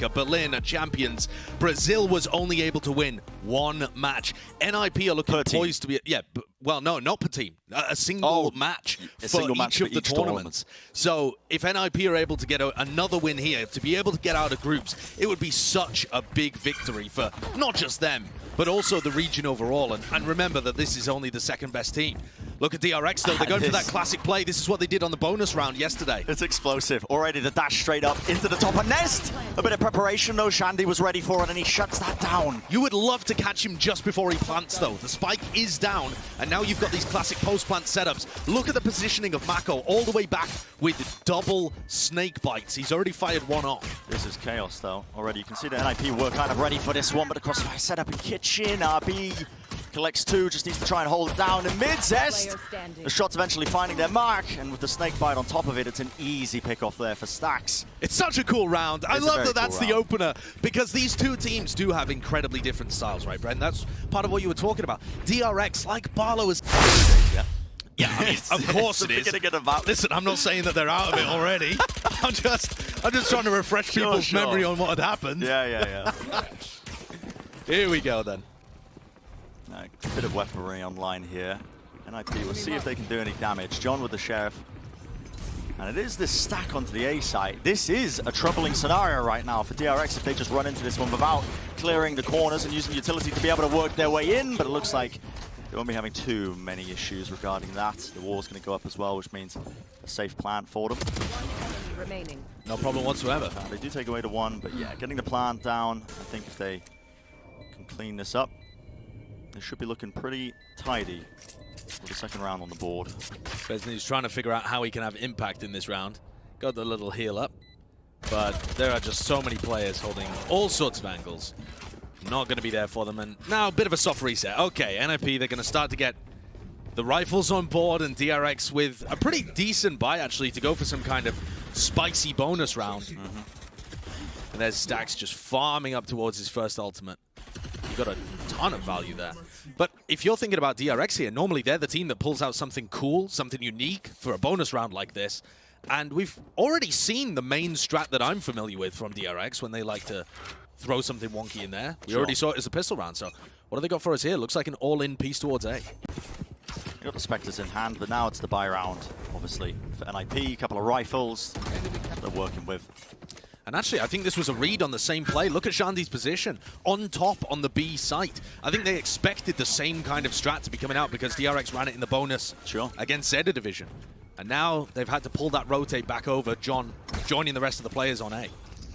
America, Berlin are champions. Brazil was only able to win one match. NIP are looking poised to be, well, no, not per team. A single match for each of the tournaments. So if NIP are able to get another win here, to be able to get out of groups, it would be such a big victory for not just them, but also the region overall. And remember that this is only the second best team. Look at DRX though, they're going for that classic play. This is what they did on the bonus round yesterday. It's explosive. Already the dash straight up into the top of Nest. A bit of preparation though, Shandy was ready for it and he shuts that down. You would love to catch him just before he plants though. The spike is down and now you've got these classic post-plant setups. Look at the positioning of Mako all the way back with double snake bites. He's already fired one off. This is chaos though. Already you can see the NIP were kind of ready for this one, but of course setup in kitchen, RB collects two, just needs to try and hold it down in mid-zest. The shots eventually finding their mark, and with the snake bite on top of it, it's an easy pick-off there for Stax. It's such a cool round. I love that that's the opener, because these two teams do have incredibly different styles, right, Brent? That's part of what you were talking about. DRX, like Barlow, is... Yeah, I mean, of course it is. Listen, I'm not saying that they're out of it already. I'm just trying to refresh people's memory on what had happened. Yeah. Here we go, then. A bit of weaponry online here. NIP will see if they can do any damage. John with the Sheriff. And it is this stack onto the A site. This is a troubling scenario right now for DRX if they just run into this one without clearing the corners and using the utility to be able to work their way in. But it looks like they won't be having too many issues regarding that. The wall's going to go up as well, which means a safe plant for them. No problem whatsoever. They do take away the one, but yeah, getting the plant down, I think if they can clean this up, they should be looking pretty tidy with the second round on the board. Besney's trying to figure out how he can have impact in this round. Got the little heal up, but there are just so many players holding all sorts of angles. Not going to be there for them, and now a bit of a soft reset. Okay, NIP, they're going to start to get the rifles on board, and DRX with a pretty decent buy, actually, to go for some kind of spicy bonus round. And there's Stax just farming up towards his first ultimate. You got a ton of value there. But if you're thinking about DRX here, normally they're the team that pulls out something cool, something unique for a bonus round like this. And we've already seen the main strat that I'm familiar with from DRX when they like to throw something wonky in there. We already saw it as a pistol round, so what do they got for us here? Looks like an all-in piece towards A. You got the Spectres in hand, but now it's the buy round, obviously, for NIP. A couple of rifles they're working with. And actually, I think this was a read on the same play. Look at Shandy's position on top on the B site. I think they expected the same kind of strat to be coming out because DRX ran it in the bonus against Zeta Division. And now they've had to pull that rotate back over. John joining the rest of the players on A.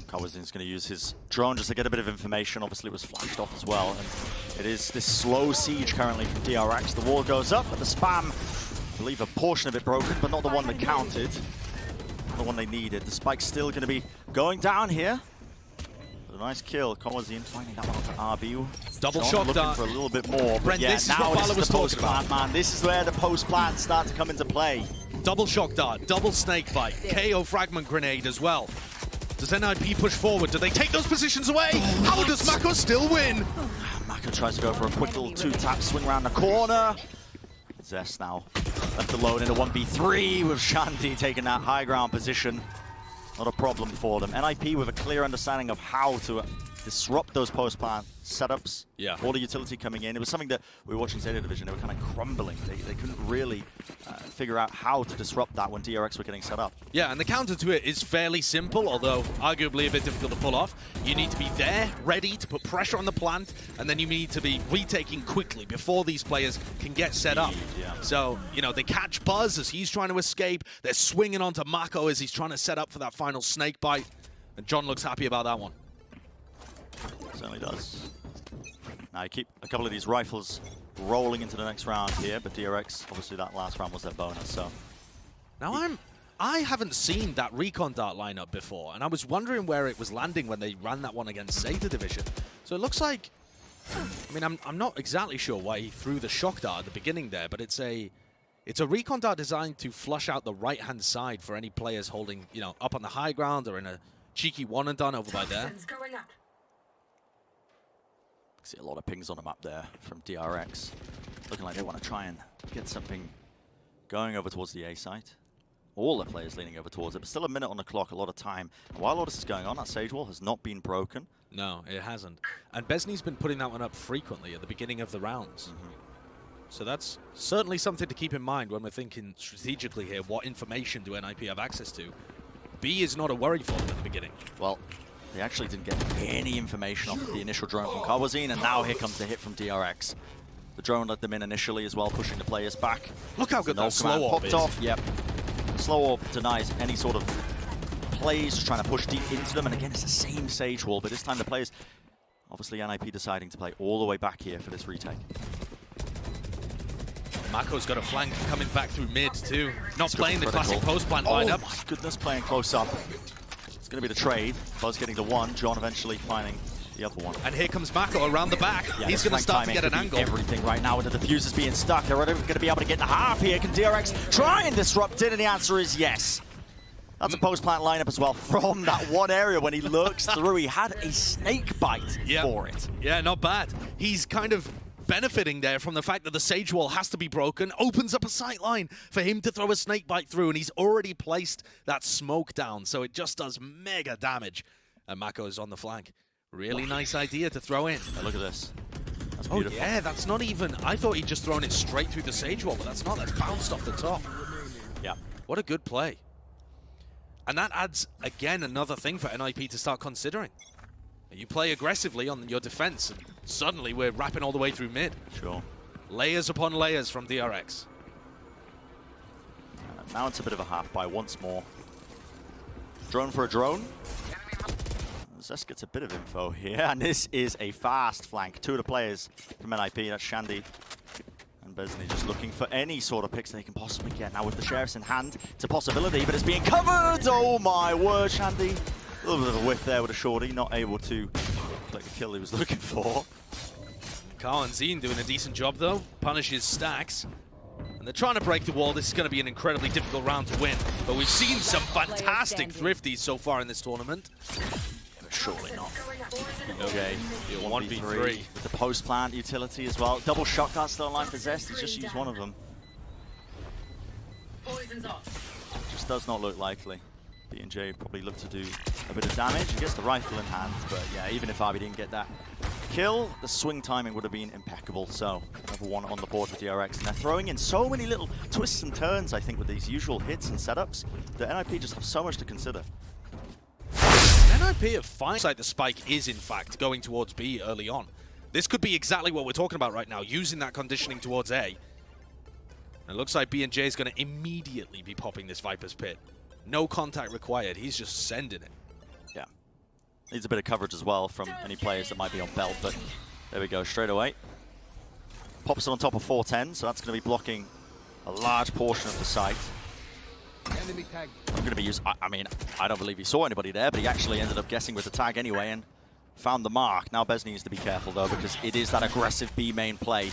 Kawazin's going to use his drone just to get a bit of information. Obviously, it was flashed off as well. And it is this slow siege currently from DRX. The wall goes up, but the spam, I believe a portion of it broken, but not the one that counted. The one they needed. The spike's still going to be going down here. But a nice kill. Kawazin finding that one onto RB. Double shot looking for a little bit more. Brent, yeah, this is what Valor was talking about. Man, this is where the post plants start to come into play. Double shock dart, double snake bite, KO fragment grenade as well. Does NIP push forward? Do they take those positions away? How does Mako still win? Mako tries to go for a quick little two-tap swing around the corner. Zest now left alone in a 1v3 with Shandy taking that high ground position. Not a problem for them. NIP with a clear understanding of how to disrupt those post-plant setups. Yeah. All the utility coming in. It was something that we were watching Zeta Division. They were kind of crumbling. They couldn't really figure out how to disrupt that when DRX were getting set up. Yeah, and the counter to it is fairly simple, although arguably a bit difficult to pull off. You need to be there, ready to put pressure on the plant, and then you need to be retaking quickly before these players can get set up. So, you know, they catch Buzz as he's trying to escape. They're swinging onto Mako as he's trying to set up for that final snake bite. And John looks happy about that one. Certainly does. Now you keep a couple of these rifles rolling into the next round here, but DRX, obviously that last round was their bonus, so. Now I haven't seen that recon dart lineup before, and I was wondering where it was landing when they ran that one against Zeta Division. So it looks like, I mean, I'm not exactly sure why he threw the shock dart at the beginning there, but it's a recon dart designed to flush out the right-hand side for any players holding, you know, up on the high ground or in a cheeky one and done over by there. See a lot of pings on the map there from DRX. Looking like they want to try and get something going over towards the A site. all the players leaning over towards it, but still a minute on the clock, a lot of time. And while all this is going on, that Sage Wall has not been broken. No, it hasn't. And Besney's been putting that one up frequently at the beginning of the rounds. So that's certainly something to keep in mind when we're thinking strategically here. What information do NIP have access to? B is not a worry for them at the beginning. Well, they actually didn't get any information off of the initial drone from Kawazine, and now here comes the hit from DRX. The drone let them in initially as well, pushing the players back. Look how good that slow orb is. Popped off, yep. Slow orb denies any sort of plays, just trying to push deep into them, and again, it's the same Sage Wall, but this time the players, obviously NIP deciding to play all the way back here for this retake. Mako's got a flank coming back through mid too. Not playing the classic post-plant lineup. Oh my goodness, playing close up. It's going to be the trade. Buzz getting the one, John eventually finding the other one. And here comes Mako around the back. Yeah, he's going to start to get an angle. Everything right now with the diffusers being stuck. They're going to be able to get the half here. Can DRX try and disrupt it? And the answer is yes. That's a post-plant lineup as well from that one area when he lurks through. He had a snake bite for it. Yeah, not bad. He's kind of benefiting there from the fact that the Sage Wall has to be broken, opens up a sight line for him to throw a snake bite through, and he's already placed that smoke down, so it just does mega damage. And Mako is on the flank. Really nice idea to throw in. Look at this. That's beautiful. Oh yeah, that's not even... I thought he'd just thrown it straight through the Sage Wall, but that's not. That's bounced off the top. Yeah. What a good play. And that adds, again, another thing for NIP to start considering. You play aggressively on your defense, and suddenly we're wrapping all the way through mid. Sure. Layers upon layers from DRX. Now it's a bit of a half by once more. Drone for a drone. Zest gets a bit of info here, and this is a fast flank. Two of the players from NIP, that's Shandy and Besney, just looking for any sort of picks they can possibly get. Now with the sheriffs in hand, it's a possibility, but it's being covered! Oh my word, Shandy. A little bit of a whiff there with a shorty, not able to collect the kill he was looking for. Carl and Zine doing a decent job though, punishes Stacks. And they're trying to break the wall. This is going to be an incredibly difficult round to win. But we've seen some fantastic thrifties so far in this tournament. But surely not. Okay, 1v3. With the post-plant utility as well. Double shotgun still online for Zest, he's just used one of them. Just does not look likely. B&J probably look to do a bit of damage. He gets the rifle in hand, but yeah, even if Arby didn't get that kill, the swing timing would have been impeccable. So, another one on the board with DRX, and they're throwing in so many little twists and turns, I think, with these usual hits and setups, that NIP just have so much to consider. NIP have found like the spike is, in fact, going towards B early on. This could be exactly what we're talking about right now, using that conditioning towards A. And it looks like B&J is going to immediately be popping this Viper's Pit. No contact required. He's just sending it. Yeah. Needs a bit of coverage as well from any players that might be on belt, but there we go, straight away. Pops it on top of 410, so that's going to be blocking a large portion of the site. Enemy tag. I'm going to be used. I mean, I don't believe he saw anybody there, but he actually ended up guessing with the tag anyway and found the mark. Now Bez needs to be careful though, because it is that aggressive B main play.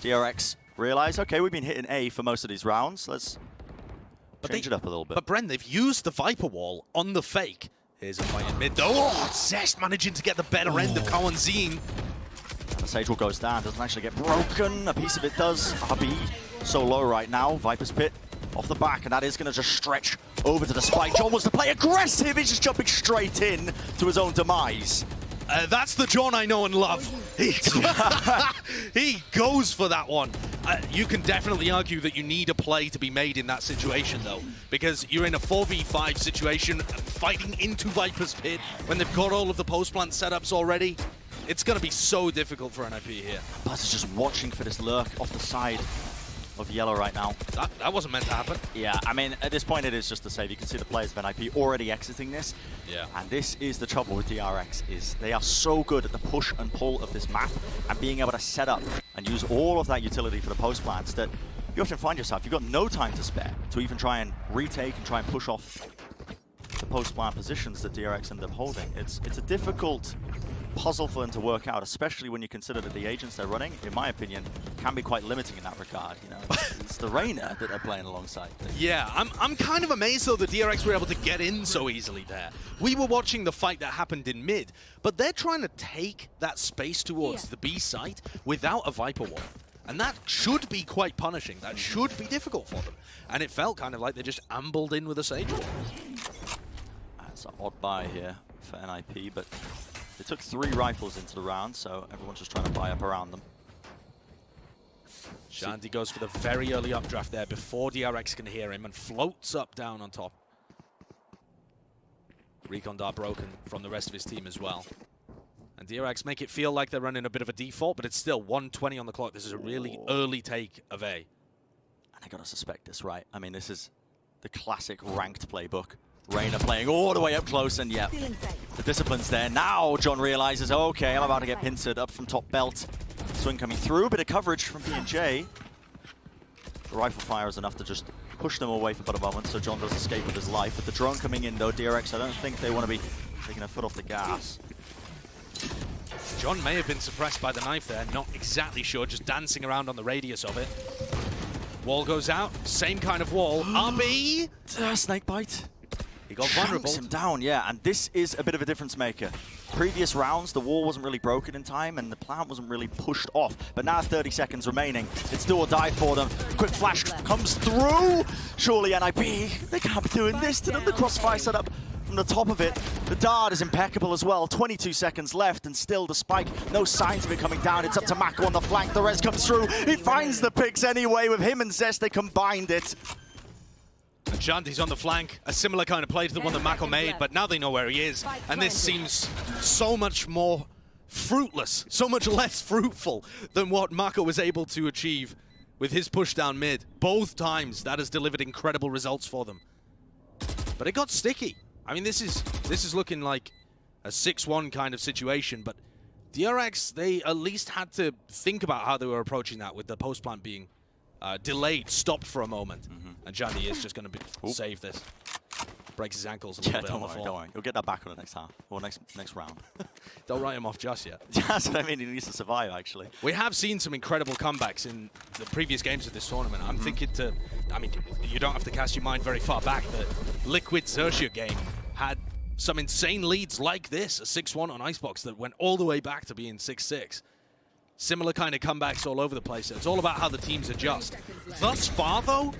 DRX realize, okay, we've been hitting A for most of these rounds. Let's change it up a little bit. But Bren, they've used the Viper Wall on the fake. Here's a fight in mid. Oh, Zest managing to get the better end of Cowan Zine. The Sage Wall goes down, doesn't actually get broken. A piece of it does. RB so low right now. Viper's Pit off the back, and that is going to just stretch over to the spike. John wants to play aggressive. He's just jumping straight in to his own demise. That's the John I know and love. He goes for that one. You can definitely argue that you need a play to be made in that situation, though, because you're in a 4v5 situation, fighting into Viper's Pit when they've got all of the post-plant setups already. It's going to be so difficult for NIP here. Buzz is just watching for this lurk off the side of yellow right now. That wasn't meant to happen. Yeah, I mean, at this point it is just a save. You can see the players of NIP already exiting this. Yeah. And this is the trouble with DRX, is they are so good at the push and pull of this map and being able to set up and use all of that utility for the post plants that you often find yourself, you've got no time to spare to even try and retake and try and push off the post plant positions that DRX end up holding. It's a difficult puzzle for them to work out, especially when you consider that the agents they're running, in my opinion, can be quite limiting in that regard. You know, it's the Reyna that they're playing alongside. Yeah, I'm kind of amazed though that DRX were able to get in so easily there. We were watching the fight that happened in mid, but they're trying to take that space towards the B site without a Viper Wall. And that should be quite punishing. That should be difficult for them. And it felt kind of like they just ambled in with a Sage wall. That's an odd buy here for NIP, but they took 3 rifles into the round, so everyone's just trying to buy up around them. Shandy goes for the very early updraft there before DRX can hear him and floats up down on top. Recon Dart broken from the rest of his team as well. And DRX make it feel like they're running a bit of a default, but it's still 1:20 on the clock. This is a really early take of A. And I gotta suspect this, right? I mean, this is the classic ranked playbook. Reyna playing all the way up close, and yeah, the discipline's there. Now John realizes, okay, I'm about to get pincered up from top belt. Swing coming through, bit of coverage from P&J. The rifle fire is enough to just push them away for but a moment, so John does escape with his life. With the drone coming in though, DRX, I don't think they want to be taking their foot off the gas. John may have been suppressed by the knife there, not exactly sure, just dancing around on the radius of it. Wall goes out, same kind of wall. RB! Snake bite. He got vulnerable. Him down, yeah, and this is a bit of a difference maker. Previous rounds, the wall wasn't really broken in time and the plant wasn't really pushed off. But now 30 seconds remaining. It's do or die for them. Quick flash comes through. Surely NIP, they can't be doing this to them. The crossfire set up from the top of it. The dart is impeccable as well. 22 seconds left and still the spike, no signs of it coming down. It's up to Mako on the flank. The res comes through. He finds the picks anyway. With him and Zest, they combined it. And Shandy's on the flank, a similar kind of play to the one that Mako made, but now they know where he is. And this seems so much more fruitless, so much less fruitful than what Mako was able to achieve with his push down mid. Both times that has delivered incredible results for them. But it got sticky. I mean, this is looking like a 6-1 kind of situation, but DRX, they at least had to think about how they were approaching that with the post plant being delayed, stopped for a moment. And Shandy is just going to save this. Breaks his ankles a little bit on the floor. Don't worry. You'll get that back on the next half, or next round. Don't write him off just yet. That's what I mean, he needs to survive, actually. We have seen some incredible comebacks in the previous games of this tournament. I'm thinking I mean, you don't have to cast your mind very far back. The Liquid Xerxia game had some insane leads like this, a 6-1 on Icebox that went all the way back to being 6-6. Similar kind of comebacks all over the place. It's all about how the teams adjust. Thus far, though,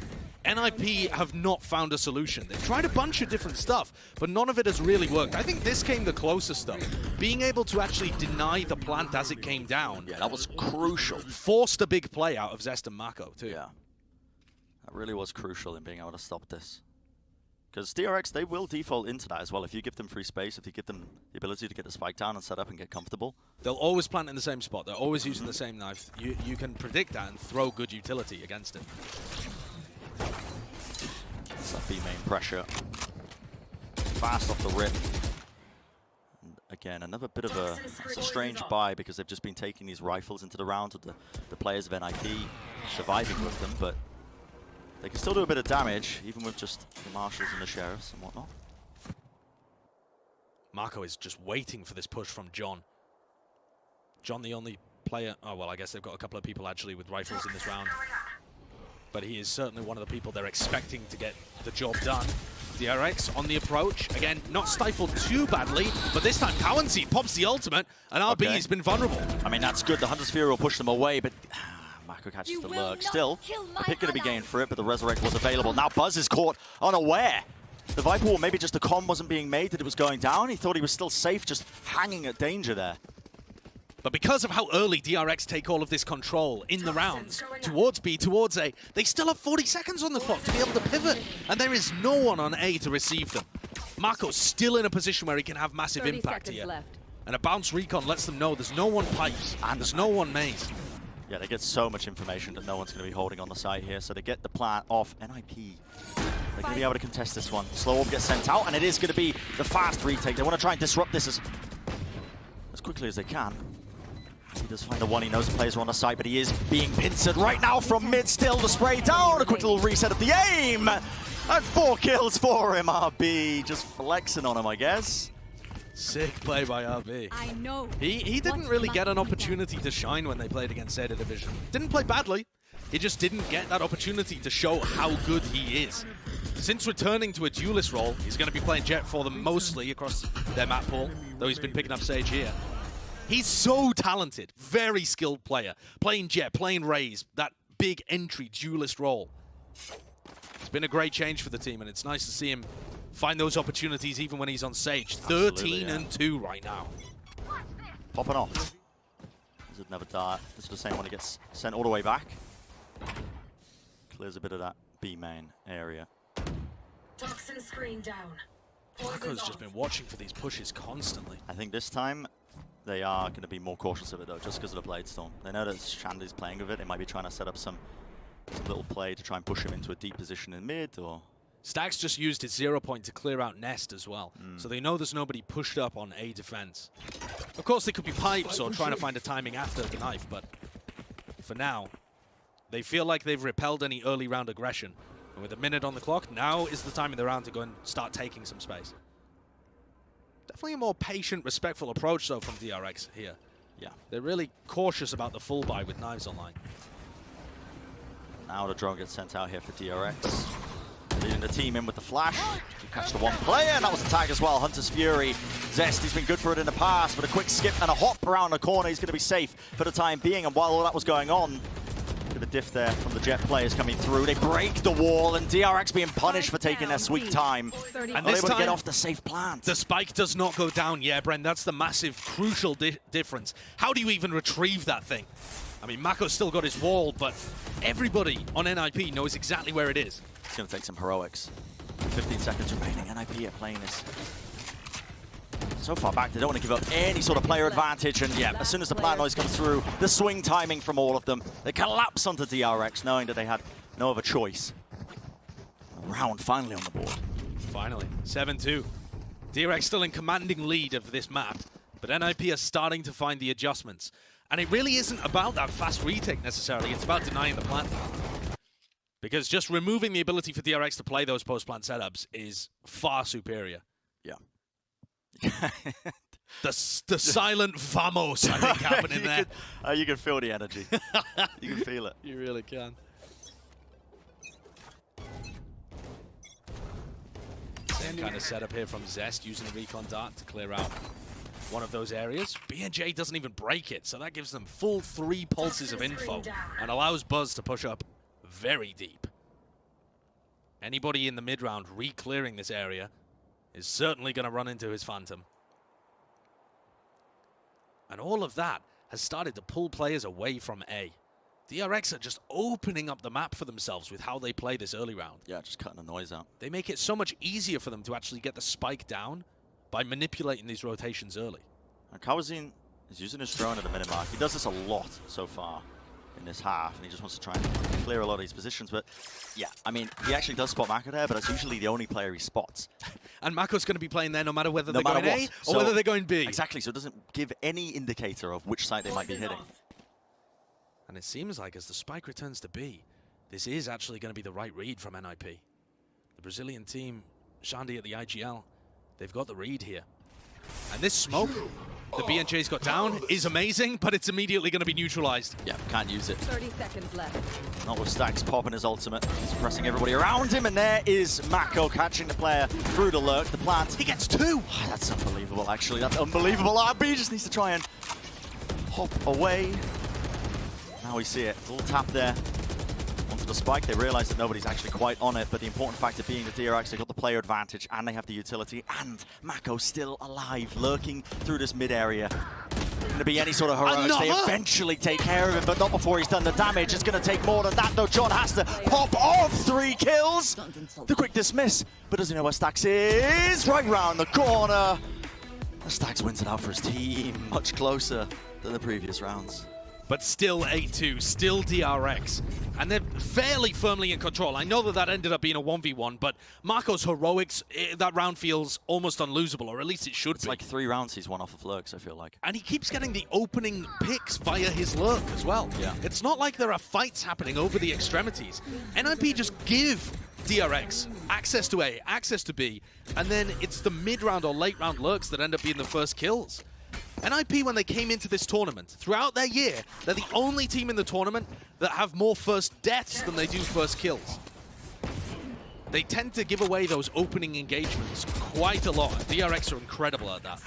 NIP have not found a solution. They've tried a bunch of different stuff, but none of it has really worked. I think this came the closest, though. Being able to actually deny the plant as it came down. Yeah, that was crucial. Forced a big play out of Zest and Mako, too. Yeah. That really was crucial in being able to stop this. Because DRX, they will default into that as well. If you give them free space, if you give them the ability to get the spike down and set up and get comfortable. They'll always plant in the same spot. They're always using the same knife. You can predict that and throw good utility against it. That's that B main pressure. Fast off the rip. And again, another bit of it's a strange buy because they've just been taking these rifles into the round with the players of NIP surviving with them, but they can still do a bit of damage, even with just the marshals and the sheriffs and whatnot. Mako is just waiting for this push from John. John, the only player... Oh, well, I guess they've got a couple of people actually with rifles in this round. But he is certainly one of the people they're expecting to get the job done. DRX on the approach. Again, not stifled too badly, but this time Cowanseed pops the ultimate, and RB has been vulnerable. I mean, that's good. The Hunter's Fury will push them away, but... Mako catches the lurk. Still, the pick going to be gained for it, but the Resurrect was available. Now Buzz is caught unaware. The Viper Wall, maybe just the comm wasn't being made that it was going down. He thought he was still safe, just hanging at danger there. But because of how early DRX take all of this control in the rounds, towards B, towards A, they still have 40 seconds on the clock to be able to pivot. And there is no one on A to receive them. Mako's still in a position where he can have massive impact here. And a bounce recon lets them know there's no one pipes and there's no one maze. Yeah, they get so much information that no one's going to be holding on the side here, so they get the plant off. NIP, they're going to be able to contest this one. Slow Orb gets sent out, and it is going to be the fast retake. They want to try and disrupt this as quickly as they can. He does find the one, he knows the players are on the side, but he is being pincered right now from mid. Still the spray down, a quick little reset of the aim! And 4 kills for him, RB. Just flexing on him, I guess. Sick play by RB. I know. He didn't really get an opportunity to shine when they played against Zeta Division. Didn't play badly. He just didn't get that opportunity to show how good he is. Since returning to a duelist role, he's going to be playing Jet for them mostly across their map pool, though he's been picking up Sage here. He's so talented, very skilled player. Playing Jet, playing Raze, that big entry duelist role. It's been a great change for the team, and it's nice to see him find those opportunities even when he's on Sage. 13-2 right now. Popping off. This would never die. This is the same one. He gets sent all the way back. Clears a bit of that B main area. Toxin screen down. Marco's just been watching for these pushes constantly. I think this time they are going to be more cautious of it though, just because of the Blade Storm. They know that Shandy's playing with it. They might be trying to set up some little play to try and push him into a deep position in mid, or... Stax just used his 0 point to clear out Nest as well, so they know there's nobody pushed up on A defense. Of course, they could be pipes or trying to find a timing after the knife, but for now, they feel like they've repelled any early round aggression. And with a minute on the clock, now is the time in the round to go and start taking some space. Definitely a more patient, respectful approach, though, from DRX here. Yeah. They're really cautious about the full buy with knives online. Now the drone gets sent out here for DRX. Leading the team in with the flash to catch the one player, and that was a tag as well. Hunter's Fury. Zest, he's been good for it in the past, but a quick skip and a hop around the corner. He's going to be safe for the time being, and while all that was going on, bit of a diff there from the Jet players coming through. They break the wall, and DRX being punished for taking their sweet time. And this able time, to get off the safe plant. The spike does not go down. Yeah, Bren, that's the massive, crucial difference. How do you even retrieve that thing? I mean, Mako's still got his wall, but everybody on NIP knows exactly where it is. It's going to take some heroics. 15 seconds remaining. NIP are playing this so far back. They don't want to give up any sort of player advantage. And yeah, as soon as the plant noise comes through, the swing timing from all of them, they collapse onto DRX, knowing that they had no other choice. A round finally on the board. Finally, 7-2. DRX still in commanding lead of this map, but NIP are starting to find the adjustments. And it really isn't about that fast retake necessarily. It's about denying the plant. Because just removing the ability for DRX to play those post-plant setups is far superior. Yeah. the silent vamos, I think, happening there. You can feel the energy. You can feel it. You really can. Same kind of setup here from Zest, using the recon dart to clear out one of those areas. B&J doesn't even break it, so that gives them full 3 pulses of info and allows Buzz to push up very deep. Anybody in the mid-round re-clearing this area is certainly going to run into his Phantom. And all of that has started to pull players away from A. DRX are just opening up the map for themselves with how they play this early round. Yeah, just cutting the noise out. They make it so much easier for them to actually get the spike down by manipulating these rotations early. And Kawazin is using his drone at the minute mark. He does this a lot so far in this half, and he just wants to try and clear a lot of these positions. But yeah, I mean, he actually does spot Mako there, but it's usually the only player he spots. And Mako's going to be playing there no matter whether they're going A or whether they're going B. Exactly, so it doesn't give any indicator of which side they might be hitting. And it seems like as the spike returns to B, this is actually going to be the right read from NIP. The Brazilian team, Shandy at the IGL, they've got the read here. And this smoke that B&J's got down is amazing, but it's immediately going to be neutralized. Yeah, can't use it. 30 seconds left. Not with Stax popping his ultimate. He's pressing everybody around him, and there is Mako catching the player through the lurk. The plant. He gets 2! Oh, that's unbelievable, actually. That's unbelievable. RB just needs to try and hop away. Now we see it. A little tap there onto the spike. They realize that nobody's actually quite on it, but the important factor being the DRX, they got the player advantage, and they have the utility, and Mako still alive, lurking through this mid area. Going to be any sort of heroics. They eventually take care of him, but not before he's done the damage. It's going to take more than that, though. John has to pop off 3 kills. The quick dismiss, but doesn't know where Stax is. Right round the corner. Stax wins it out for his team, much closer than the previous rounds. But still 8-2, still DRX. And they're fairly firmly in control. I know that that ended up being a 1v1, but Mako's heroics, that round feels almost unlosable, or at least it should be. It's like 3 rounds he's won off of lurks, I feel like. And he keeps getting the opening picks via his lurk as well. Yeah. It's not like there are fights happening over the extremities. NIP just give DRX access to A, access to B, and then it's the mid-round or late-round lurks that end up being the first kills. NIP, when they came into this tournament, throughout their year, they're the only team in the tournament that have more first deaths than they do first kills. They tend to give away those opening engagements quite a lot. DRX are incredible at that.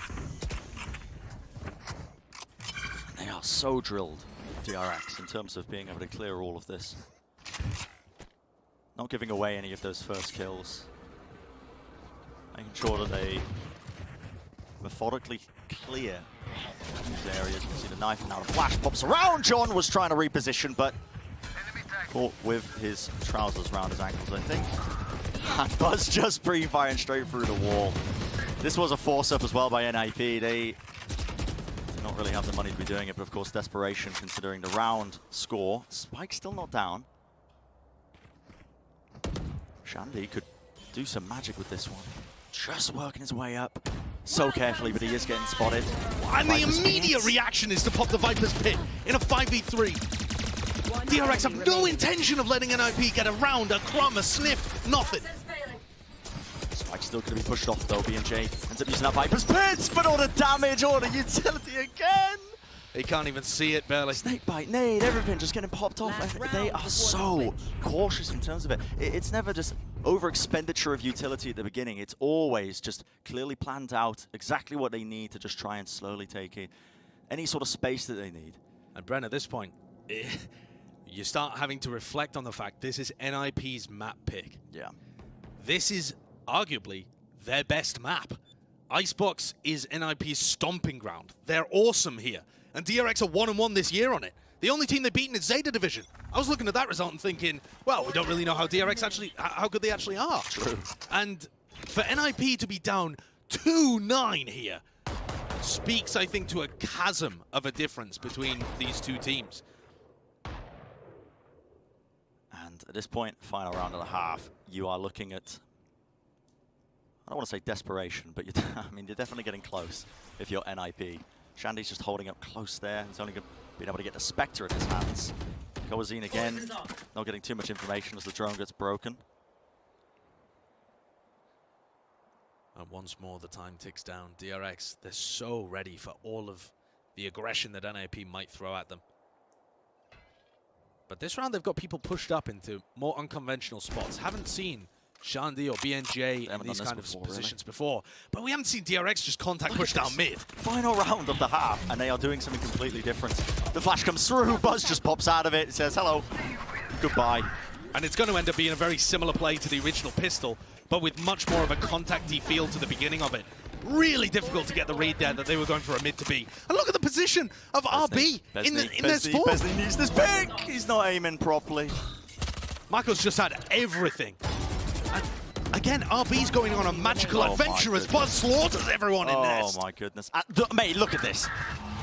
are so drilled, DRX, in terms of being able to clear all of this. Not giving away any of those first kills. Making sure that they methodically clear these areas. You can see the knife and now the flash pops around. John was trying to reposition, but caught with his trousers around his ankles, I think. And Buzz just pre-firing straight through the wall. This was a force-up as well by NIP. They did not really have the money to be doing it, but of course desperation considering the round score. Spike still not down. Shandy could do some magic with this one. Just working his way up so carefully, but he is getting spotted. And the immediate reaction is to pop the Viper's Pit in a 5v3. DRX have no intention of letting NIP get a round, a crumb, a sniff, nothing. Spike's still going to be pushed off though. B&J ends up using that Viper's Pit, but all the damage, all the utility again. He can't even see it, barely. Snakebite, nade, everything just getting popped off. And they are so cautious in terms of it. It's never just over expenditure of utility at the beginning. It's always just clearly planned out exactly what they need to just try and slowly take it. Any sort of space that they need. And Bren, at this point, you start having to reflect on the fact this is NIP's map pick. Yeah. This is arguably their best map. Icebox is NIP's stomping ground. They're awesome here. And DRX are 1-1 this year on it. The only team they've beaten is Zeta Division. I was looking at that result and thinking, well, we don't really know how DRX actually, how good they actually are. True. And for NIP to be down 2-9 here speaks, I think, to a chasm of a difference between these two teams. And at this point, final round and a half, you are looking at, I don't want to say desperation, but I mean, you're definitely getting close if you're NIP. Shandy's just holding up close there. He's only been able to get the Spectre in his hands. Goazine again, not getting too much information as the drone gets broken. And once more, the time ticks down. DRX, they're so ready for all of the aggression that NIP might throw at them. But this round, they've got people pushed up into more unconventional spots. Haven't seen Shandy or BNJ in these kind of positions before. But we haven't seen DRX just contact push down mid. Final round of the half, and they are doing something completely different. The flash comes through, Buzz just pops out of it, says hello, goodbye. And it's going to end up being a very similar play to the original pistol, but with much more of a contacty feel to the beginning of it. Really difficult to get the read there that they were going for a mid to B. And look at the position of RB in their spawn. Besney needs this pick. He's not aiming properly. Michael's just had everything. And again, RB's going on a magical adventure as Buzz slaughters everyone in Nest. Oh my goodness. Mate, look at this.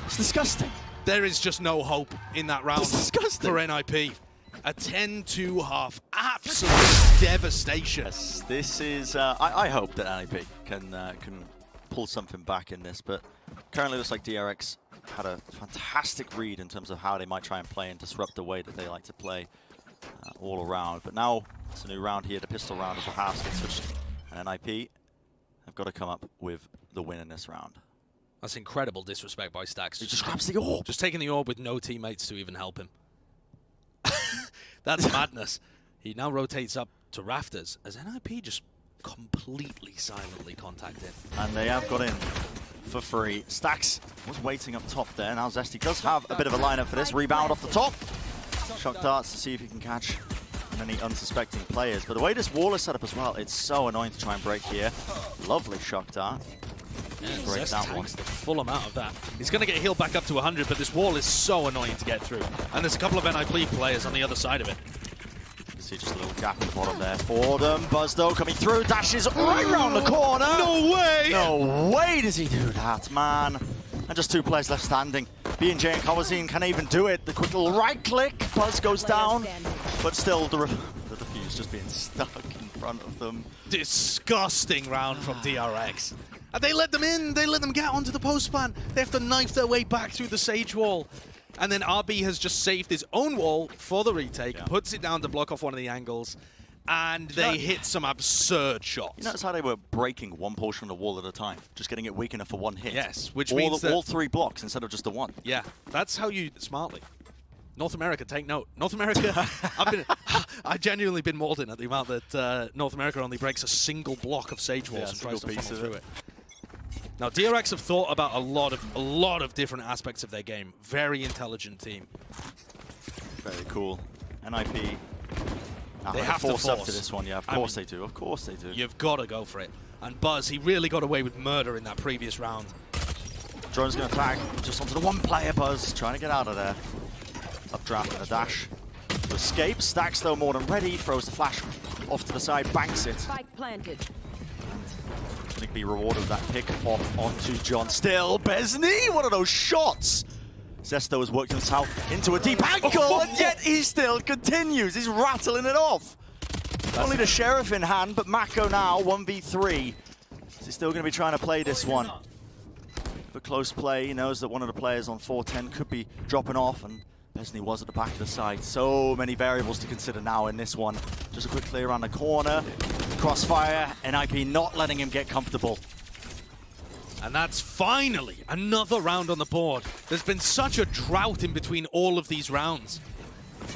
It's disgusting. There is just no hope in that round for NIP. A 10-2 half, absolute devastation. Yes, this is, I hope that NIP can pull something back in this, but currently looks like DRX had a fantastic read in terms of how they might try and play and disrupt the way that they like to play all around. But now it's a new round here, the pistol round of the halves gets switched, and NIP have got to come up with the win in this round. That's incredible disrespect by Stax. He just grabs the orb. Just taking the orb with no teammates to even help him. That's madness. He now rotates up to rafters as NIP just completely silently contacted. And they have got in for free. Stax was waiting up top there. Now Zesty does have a bit of a lineup for this. Rebound off the top. Shock darts to see if he can catch many unsuspecting players. But the way this wall is set up as well, it's so annoying to try and break here. Lovely shock dart. Breaks that one. The full amount of that. He's going to get healed back up to 100, but this wall is so annoying to get through. And there's a couple of NIP players on the other side of it. You can see just a little gap in the bottom there for them. Buzz though coming through, dashes right round the corner. No way! No way does he do that, man. And just two players left standing. B&J and Goazine can't even do it. The quick little right click. Buzz goes down, but still the defuse just being stuck in front of them. Disgusting round from DRX. And they let them in, they let them get onto the post plan. They have to knife their way back through the Sage wall. And then RB has just saved his own wall for the retake, puts it down to block off one of the angles, and they hit some absurd shots. You notice how they were breaking one portion of the wall at a time, just getting it weak enough for one hit? Yes, which means that all three blocks instead of just the one. Yeah, that's how you, smartly. North America, take note. North America, I've genuinely been mauled in at the amount that North America only breaks a single block of Sage walls and tries to funnel through it. Now, DRX have thought about a lot of different aspects of their game. Very intelligent team. Very cool. NIP. They have to force up to this one, yeah. Of course they do. Of course they do. You've got to go for it. And Buzz, he really got away with murder in that previous round. Drone's going to tag just onto the one player. Buzz trying to get out of there. Updraft and a dash. To escape. Stacks though more than ready. Throws the flash off to the side. Banks it. Spike planted. Going to be rewarded with that pick off onto John. Still, Besney, one of those shots. Zesto has worked himself into a deep angle, and yet he still continues. He's rattling it off. Only the Sheriff in hand, but Mako now 1v3. He's still going to be trying to play this one. For close play, he knows that one of the players on 410 could be dropping off, and Besney was at the back of the side. So many variables to consider now in this one. Just a quick clear around the corner. Crossfire, NIP not letting him get comfortable. And that's finally another round on the board. There's been such a drought in between all of these rounds.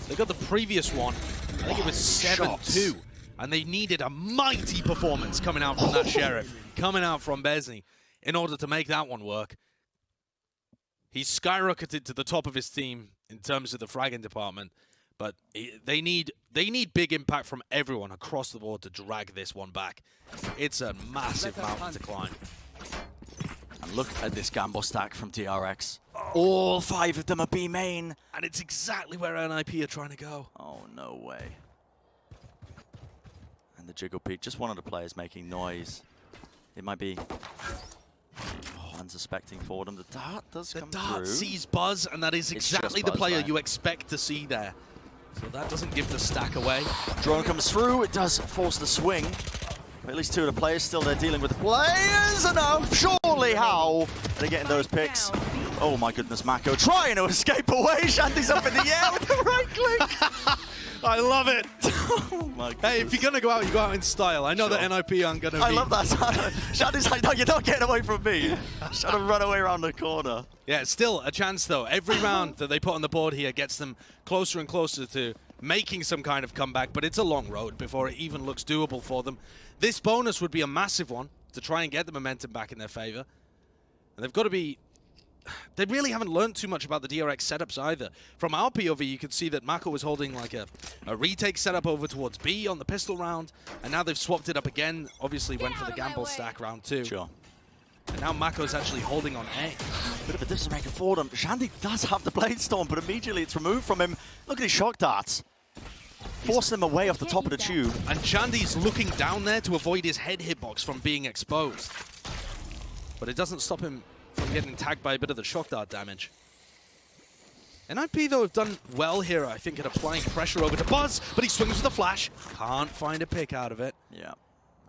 They got the previous one, I think it was 7-2. And they needed a mighty performance coming out from that Sheriff, coming out from Besney, in order to make that one work. He's skyrocketed to the top of his team in terms of the fragging department, but they need big impact from everyone across the board to drag this one back. It's a massive mountain to climb. And look at this gamble stack from DRX. All 5 of them are B main. And it's exactly where NIP are trying to go. Oh, no way. And the jiggle peak, just one of the players making noise. It might be unsuspecting for them. The dart does come through. The dart sees Buzz, and that is exactly the player you expect to see there. So that doesn't give the stack away. Drone comes through, it does force the swing. But at least 2 of the players still there dealing with the players. Enough, surely how are they getting those picks? Oh my goodness, Mako trying to escape away. Shandy's up in the air with the right click. I love it. Oh my goodness. Hey, if you're going to go out, you go out in style. I know that NIP aren't going to be... I love that. Shandy's like, no, you're not getting away from me. Trying to run away around the corner. Yeah, still a chance though. Every round that they put on the board here gets them closer and closer to making some kind of comeback, but it's a long road before it even looks doable for them. This bonus would be a massive one to try and get the momentum back in their favor. And they've got to be... They really haven't learned too much about the DRX setups either. From our POV, you could see that Mako was holding like a retake setup over towards B on the pistol round, and now they've swapped it up again. Obviously went for the gamble stack round 2. Sure. And now Mako's actually holding on A. Bit of a difference maker for them. Shandy does have the Blade Storm, but immediately it's removed from him. Look at his shock darts. Forcing him away off the top of the tube. And Shandy's looking down there to avoid his head hitbox from being exposed. But it doesn't stop him from getting tagged by a bit of the shock dart damage. NIP, though, have done well here, I think, at applying pressure over to Buzz, but he swings with a flash. Can't find a pick out of it. Yeah.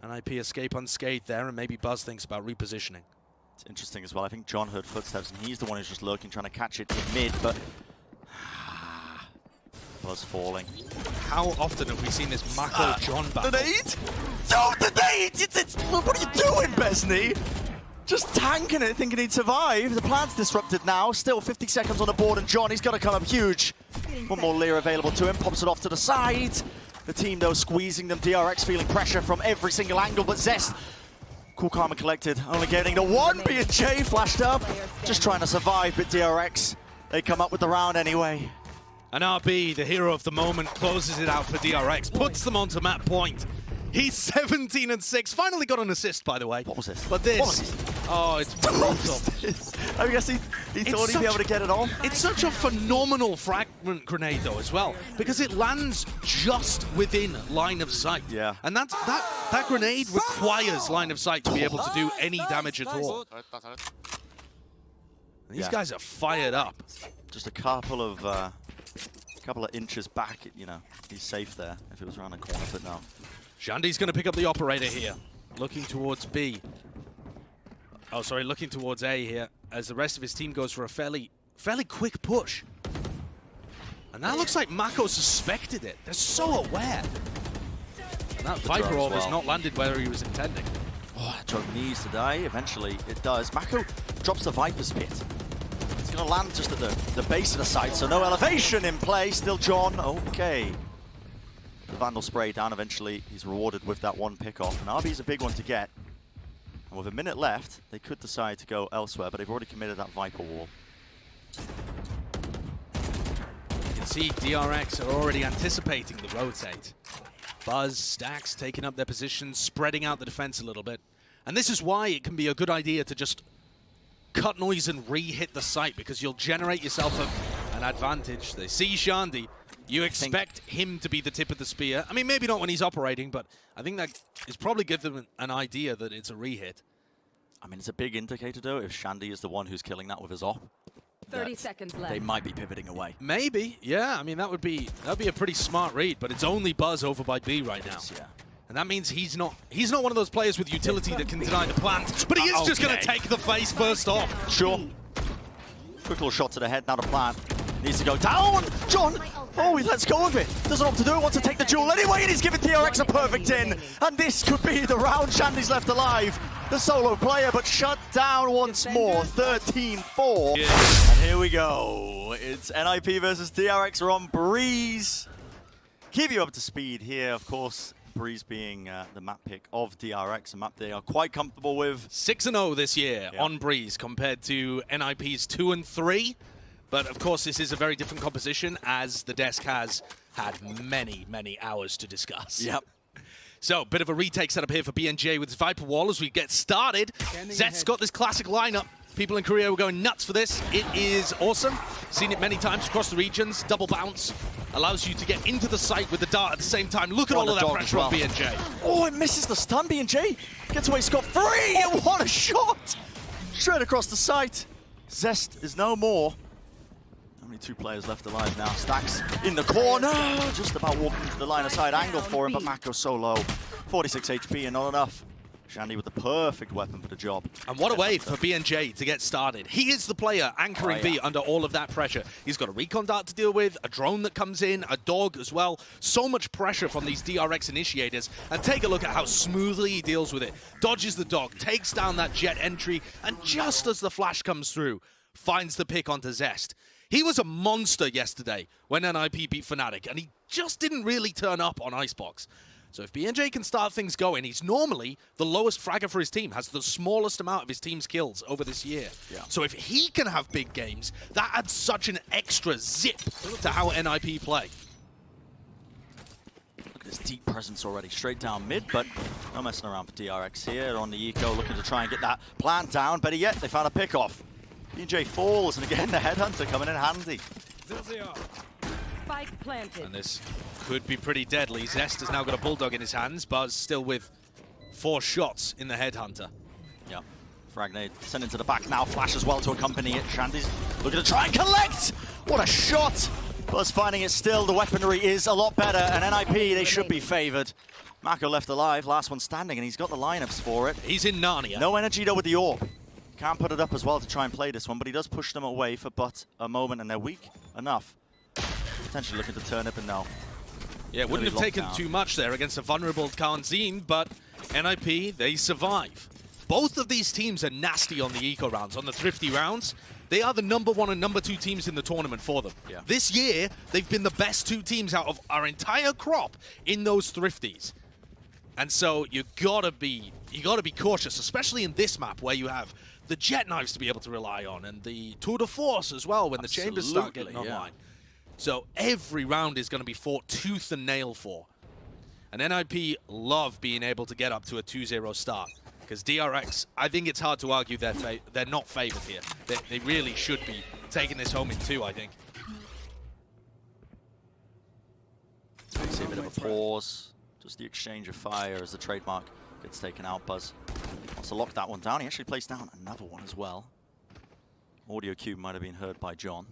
NIP escape unscathed there, and maybe Buzz thinks about repositioning. It's interesting as well. I think John heard footsteps, and he's the one who's just lurking, trying to catch it in mid, but... Buzz falling. How often have we seen this Mako-John battle? The nade? Oh, the nade! What are you doing, Besney? Just tanking it, thinking he'd survive. The plan's disrupted now. Still 50 seconds on the board, and John, he's got to come up huge. One more Lear available to him. Pops it off to the side. The team, though, squeezing them. DRX feeling pressure from every single angle, but Zest, cool, calm, and collected. Only getting the one. B&J flashed up. Just trying to survive, but DRX, they come up with the round anyway. And RB, the hero of the moment, closes it out for DRX, puts them onto map point. He's 17-6. Finally got an assist, by the way. What was this? But this... Oh, it's brutal. I guess he thought he'd be able to get it off. It's such a phenomenal fragment grenade, though, as well, because it lands just within line of sight. Yeah. And that grenade requires line of sight to be able to do any damage at all. And these guys are fired up. Just a couple of inches back, you know, he's safe there if it was around the corner, but no. Shandy's going to pick up the operator here, looking towards B. Oh, sorry, looking towards A here, as the rest of his team goes for a fairly quick push. And that looks like Mako suspected it. They're so aware. And that Viper Orb has not landed where he was intending. Oh, that drone needs to die. Eventually, it does. Mako drops the Viper's Pit. It's going to land just at the base of the site, so no elevation in play. Still John. Okay. The Vandal spray down eventually. He's rewarded with that one pick off. And RB's a big one to get. And with a minute left, they could decide to go elsewhere, but they've already committed that Viper wall. You can see DRX are already anticipating the rotate. Buzz, Stacks taking up their positions, spreading out the defense a little bit. And this is why it can be a good idea to just cut noise and re-hit the site, because you'll generate yourself an advantage. They see Shandy. You expect him to be the tip of the spear. I mean, maybe not when he's operating, but I think that is probably give them an idea that it's a re-hit. I mean, it's a big indicator, though, if Shandy is the one who's killing that with his op. 30 seconds left. They might be pivoting away. Maybe, yeah. I mean, that'd be a pretty smart read, but it's only Buzz over by B right now. Yeah. And that means he's not one of those players with utility that can deny the plant, but he is just going to take the face first off. Sure. Quick little shot to the head, now the plant. Needs to go down! John! Oh, he lets go of it. Doesn't know what to do, wants to take the duel anyway, and he's giving TRX a perfect in. And this could be the round Shandy's left alive. The solo player, but shut down once more. 13-4. Yeah. And here we go. It's NIP versus TRX. We're on Breeze. Keep you up to speed here, of course. Breeze being the map pick of DRX, a map they are quite comfortable with. 6-0 this year on Breeze compared to NIP's 2-3. But of course, this is a very different composition, as the desk has had many, many hours to discuss. Yep. So, bit of a retake setup here for BNJ with his Viper Wall as we get started. Zet's got this classic lineup. People in Korea were going nuts for this. It is awesome. Seen it many times across the regions. Double bounce. Allows you to get into the site with the dart at the same time. Look at all of that pressure on BNJ. Oh, it misses the stun. BNJ gets away scot-free. And what a shot! Straight across the site. Zest is no more. Only 2 players left alive now. Stacks in the corner. Just about walking into the line of sight angle for him, but Mako so low. 46 HP and not enough. Shandy with the perfect weapon for the job. And what a way for BNJ to get started. He is the player anchoring B under all of that pressure. He's got a recon dart to deal with, a drone that comes in, a dog as well. So much pressure from these DRX initiators. And take a look at how smoothly he deals with it. Dodges the dog, takes down that jet entry, and just as the flash comes through, finds the pick onto Zest. He was a monster yesterday when NIP beat Fnatic, and he just didn't really turn up on Icebox. So if BNJ can start things going, he's normally the lowest fragger for his team, has the smallest amount of his team's kills over this year. Yeah. So if he can have big games, that adds such an extra zip to how NIP play. Look at his deep presence already, straight down mid, but no messing around for DRX here. They're on the eco, looking to try and get that plant down. Better yet, they found a pick-off. BNJ falls, and again, the Headhunter coming in handy. Spike planted. And this could be pretty deadly. Zest has now got a Bulldog in his hands. Buzz still with 4 shots in the Headhunter. Yeah. Fragnade sent into the back now. Flash as well to accompany it. Shandy's looking to try and collect. What a shot. Buzz finding it still. The weaponry is a lot better. And NIP, they should be favored. Mako left alive. Last one standing, and he's got the lineups for it. He's in Narnia. No energy, though, with the orb. Can't put it up as well to try and play this one, but he does push them away for but a moment, and they're weak enough. Potentially looking to turn it, but no. Yeah, it wouldn't have taken too much there against a vulnerable Karnzine, but NIP, they survive. Both of these teams are nasty on the eco rounds, on the thrifty rounds. They are the #1 and #2 teams in the tournament for them. Yeah. This year, they've been the best 2 teams out of our entire crop in those thrifties. And so you gotta be cautious, especially in this map where you have the jet knives to be able to rely on, and the tour de force as well when the chambers start getting online. So every round is going to be fought tooth and nail for. And NIP love being able to get up to a 2-0 start, because DRX, I think it's hard to argue they're not favored here. They really should be taking this home in 2, I think. So you see a bit of a pause. Just the exchange of fire as the trademark gets taken out. Buzz wants to lock that one down. He actually placed down another one as well. Audio cue might have been heard by John.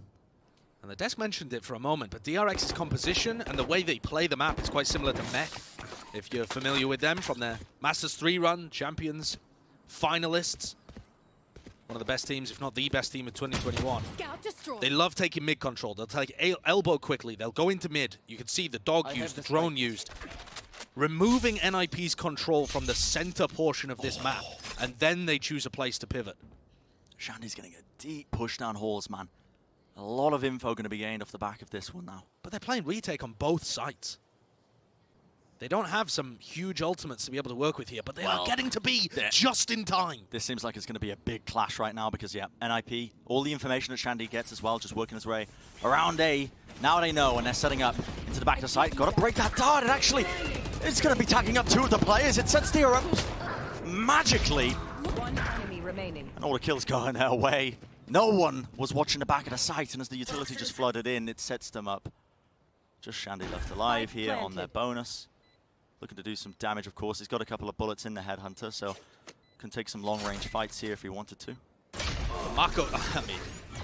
And the desk mentioned it for a moment, but DRX's composition and the way they play the map is quite similar to Mech. If you're familiar with them from their Masters 3 run, champions, finalists. One of the best teams, if not the best team of 2021. They love taking mid control. They'll take elbow quickly. They'll go into mid. You can see the dog used, the drone used. Removing NIP's control from the center portion of this map, and then they choose a place to pivot. Shandy's getting a deep push down halls, man. A lot of info going to be gained off the back of this one now. But they're playing retake on both sides. They don't have some huge ultimates to be able to work with here, but they are getting to be just in time. This seems like it's going to be a big clash right now because, yeah, NIP, all the information that Shandy gets as well, just working his way around A. Now they know, and they're setting up into the back of the site. Got to break that dart, and actually, it's going to be tagging up 2 of the players. It sets Deer up magically. One enemy remaining. And all the kills going their way. No one was watching the back of the site, and as the utility just flooded in, it sets them up. Just Shandy left alive here on their bonus. Looking to do some damage, of course. He's got a couple of bullets in the Headhunter, so can take some long-range fights here if he wanted to.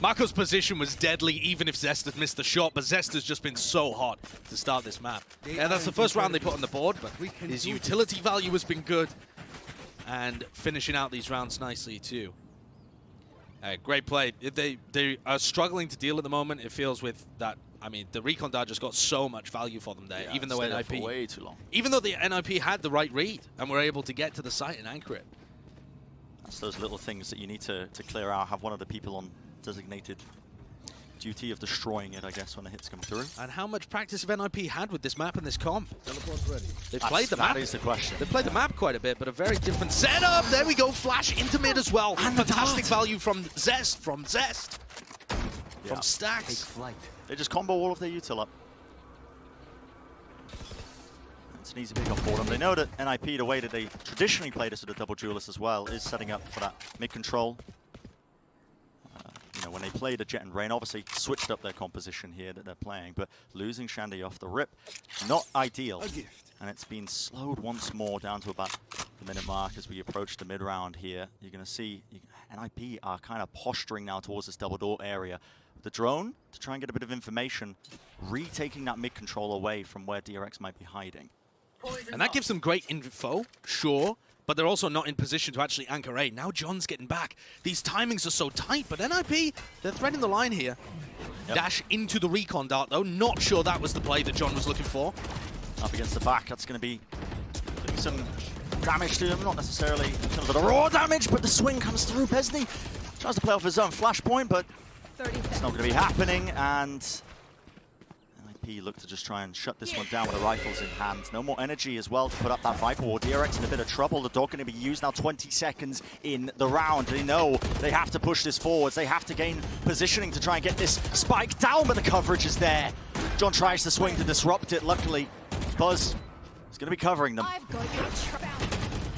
Marco's position was deadly even if Zest had missed the shot, but Zest has just been so hot to start this map. Yeah, that's the first round they put on the board, but his utility value has been good. And finishing out these rounds nicely, too. Great play. They are struggling to deal at the moment, it feels, with that. I mean, the recon dart just got so much value for them there, even though NIP, for way too long. Even though the NIP had the right read and were able to get to the site and anchor it. That's those little things that you need to clear out. Have one of the people on designated duty of destroying it, I guess, when the hits come through. And how much practice have NIP had with this map and this comp? Teleport's ready. They've played the map. That is the question. They've played the map quite a bit, but a very different setup. There we go, flash into mid as well. And fantastic value from Zest, from Stacks. Take flight. They just combo all of their util up. It's an easy pick up for them. They know that NIP, the way that they traditionally play this with a double duelist as well, is setting up for that mid control. You know, when they played a Jet and Rain, obviously switched up their composition here that they're playing, but losing Shandy off the rip, not ideal. A gift. And it's been slowed once more down to about the minute mark as we approach the mid-round here. You're going to see NIP are kind of posturing now towards this double door area. The drone, to try and get a bit of information, retaking that mid control away from where DRX might be hiding. And that gives them great info, sure, but they're also not in position to actually anchor A. Now John's getting back. These timings are so tight, but NIP, they're threading the line here. Yep. Dash into the recon dart, though. Not sure that was the play that John was looking for. Up against the back, that's going to be doing some damage to him. Not necessarily some of the raw damage, but the swing comes through. Pesny tries to play off his own flashpoint, but it's not going to be happening, and NIP look to just try and shut this one down with the rifles in hand. No more energy as well to put up that Viper Wall. DRX in a bit of trouble. The dog going to be used now 20 seconds in the round. They know they have to push this forwards. They have to gain positioning to try and get this spike down, but the coverage is there. John tries to swing to disrupt it. Luckily, Buzz is going to be covering them.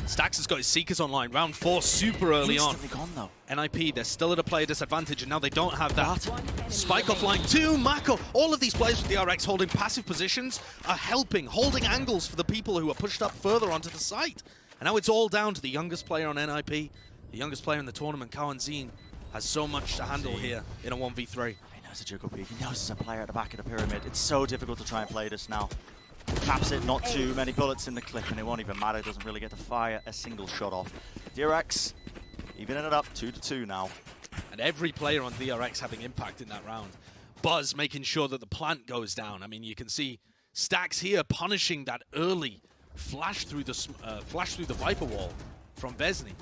Stacks has got his Seekers online. Round 4 super early on. Gone, though. NIP, they're still at a player disadvantage, and now they don't have that. Spike offline too, Mako. All of these players with DRX holding passive positions are helping, holding angles for the people who are pushed up further onto the site. And now it's all down to the youngest player on NIP, the youngest player in the tournament. Kawan Zine has so much to handle here in a 1v3. He knows a juggle peak. He knows there's a player at the back of the pyramid. It's so difficult to try and play this now. Taps it, not too many bullets in the clip, and it won't even matter. It doesn't really get to fire a single shot off. DRX evening it up 2-2 now. And every player on DRX having impact in that round. Buzz making sure that the plant goes down. I mean, you can see Stacks here punishing that early flash through the Viper Wall from Vesny.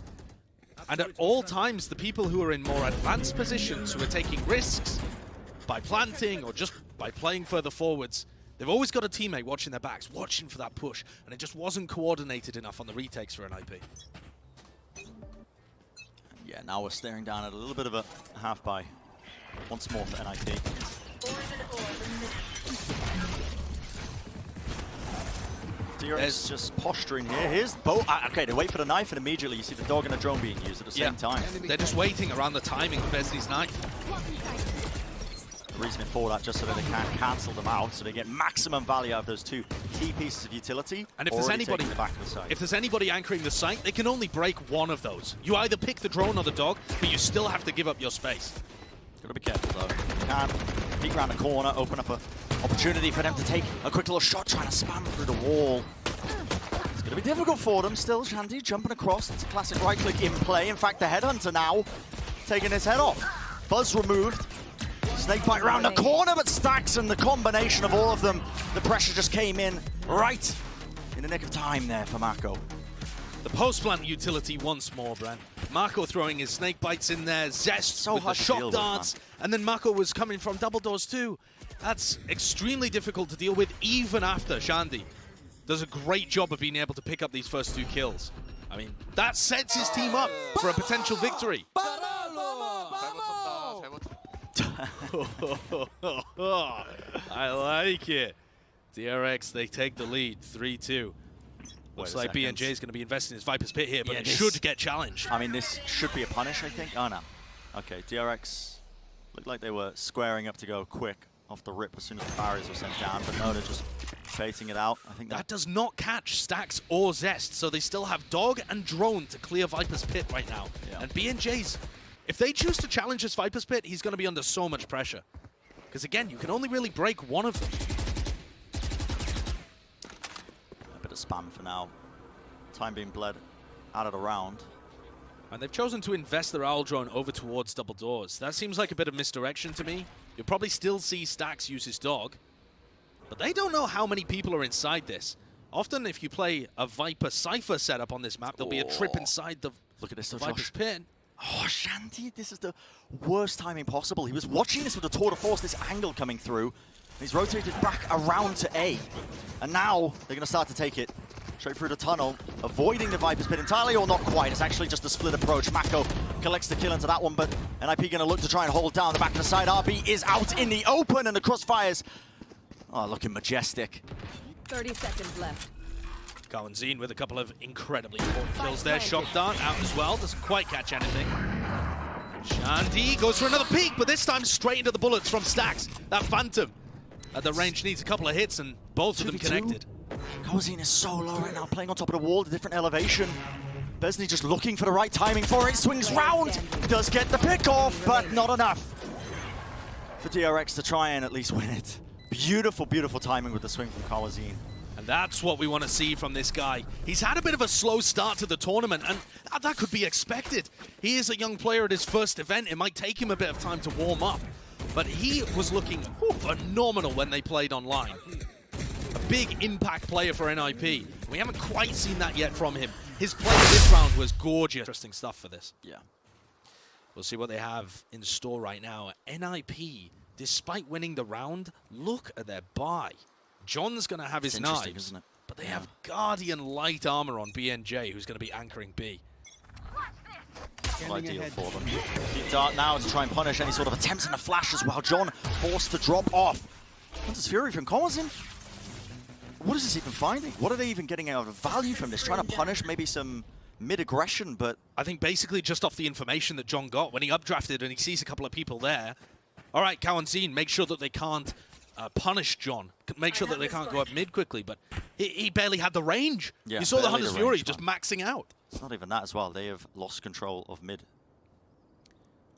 And at all times, the people who are in more advanced positions, who are taking risks by planting or just by playing further forwards, they've always got a teammate watching their backs, watching for that push, and it just wasn't coordinated enough on the retakes for NIP. Yeah, now we're staring down at a little bit of a half buy once more for NIP. DRX just posturing here. Here's both. Okay, they wait for the knife, and immediately you see the dog and the drone being used at the same time. They're just waiting around the timing of Vesny's knife. Reasoning for that, just so that they can't cancel them out, so they get maximum value out of those two key pieces of utility. And if there's anybody, if there's anybody anchoring the site, they can only break one of those. You either pick the drone or the dog, but you still have to give up your space. Gotta be careful though. You can't peek around the corner, open up an opportunity for them to take a quick little shot, trying to spam through the wall. It's gonna be difficult for them still. Shandy jumping across. It's a classic right click in play. In fact, the Headhunter now taking his head off. Buzz removed. Snakebite around the corner, but Stacks, and the combination of all of them, the pressure just came in right in the nick of time there for Mako. The post-plant utility once more, Bran. Mako throwing his Snakebites in there, Zest with the shot darts, and then Mako was coming from double doors too. That's extremely difficult to deal with even after Shandy does a great job of being able to pick up these first 2 kills. I mean, that sets his team up for a potential victory. I like it. DRX, they take the lead, 3-2. Looks like B&J is going to be investing in his Viper's Pit here, but it should get challenged. I mean, this should be a punish, I think. Oh, no. Okay, DRX looked like they were squaring up to go quick off the rip as soon as the barriers were sent down, but no, they're just baiting it out. I think that does not catch Stax or Zest, so they still have Dog and Drone to clear Viper's Pit right now. Yeah. And B&J's, if they choose to challenge this Viper's Pit, he's going to be under so much pressure. Because again, you can only really break one of them. A bit of spam for now. Time being bled out of the round. And they've chosen to invest their Owl Drone over towards double doors. That seems like a bit of misdirection to me. You'll probably still see Stax use his Dog, but they don't know how many people are inside this. Often, if you play a Viper Cypher setup on this map, there'll be a trip inside the Viper's Pit. Oh, Shandy, this is the worst timing possible. He was watching this with the tour de force, this angle coming through. He's rotated back around to A. And now they're going to start to take it straight through the tunnel, avoiding the Viper's Pit entirely, or not quite. It's actually just a split approach. Mako collects the kill into that one, but NIP going to look to try and hold down the back of the side. RB is out in the open, and the crossfires are looking majestic. 30 seconds left. Kawanzine with a couple of incredibly important kills there. Shock Dart out as well, doesn't quite catch anything. Shandy goes for another peek, but this time straight into the bullets from Stax. That Phantom at the range needs a couple of hits, and both of them connected. Kawanzine is so low right now, playing on top of the wall, the different elevation. Besney just looking for the right timing for it. Swings round, does get the pick off, but not enough for DRX to try and at least win it. Beautiful, beautiful timing with the swing from Kawanzine. And that's what we want to see from this guy. He's had a bit of a slow start to the tournament, and that could be expected. He is a young player at his first event. It might take him a bit of time to warm up, but he was looking phenomenal when they played online. A big impact player for NIP. We haven't quite seen that yet from him. His play this round was gorgeous. Interesting stuff for this. Yeah. We'll see what they have in store right now. NIP, despite winning the round, look at their buy. John's going to have his knives, isn't it? But they have Guardian light armor on B&J, who's going to be anchoring B. Ideal for them. Deep Dart now to try and punish any sort of attempts in the flash as well. John forced to drop off. Hunter's Fury from Kawanzine. What is this even finding? What are they even getting out of value from this? Trying to punish maybe some mid-aggression, but... I think basically just off the information that John got when he updrafted and he sees a couple of people there. All right, Kawanzine, make sure that they can't punish John. Make sure that they can't go up mid quickly, but he barely had the range. Yeah, you saw the Hunter's Fury just maxing out. It's not even that as well. They have lost control of mid.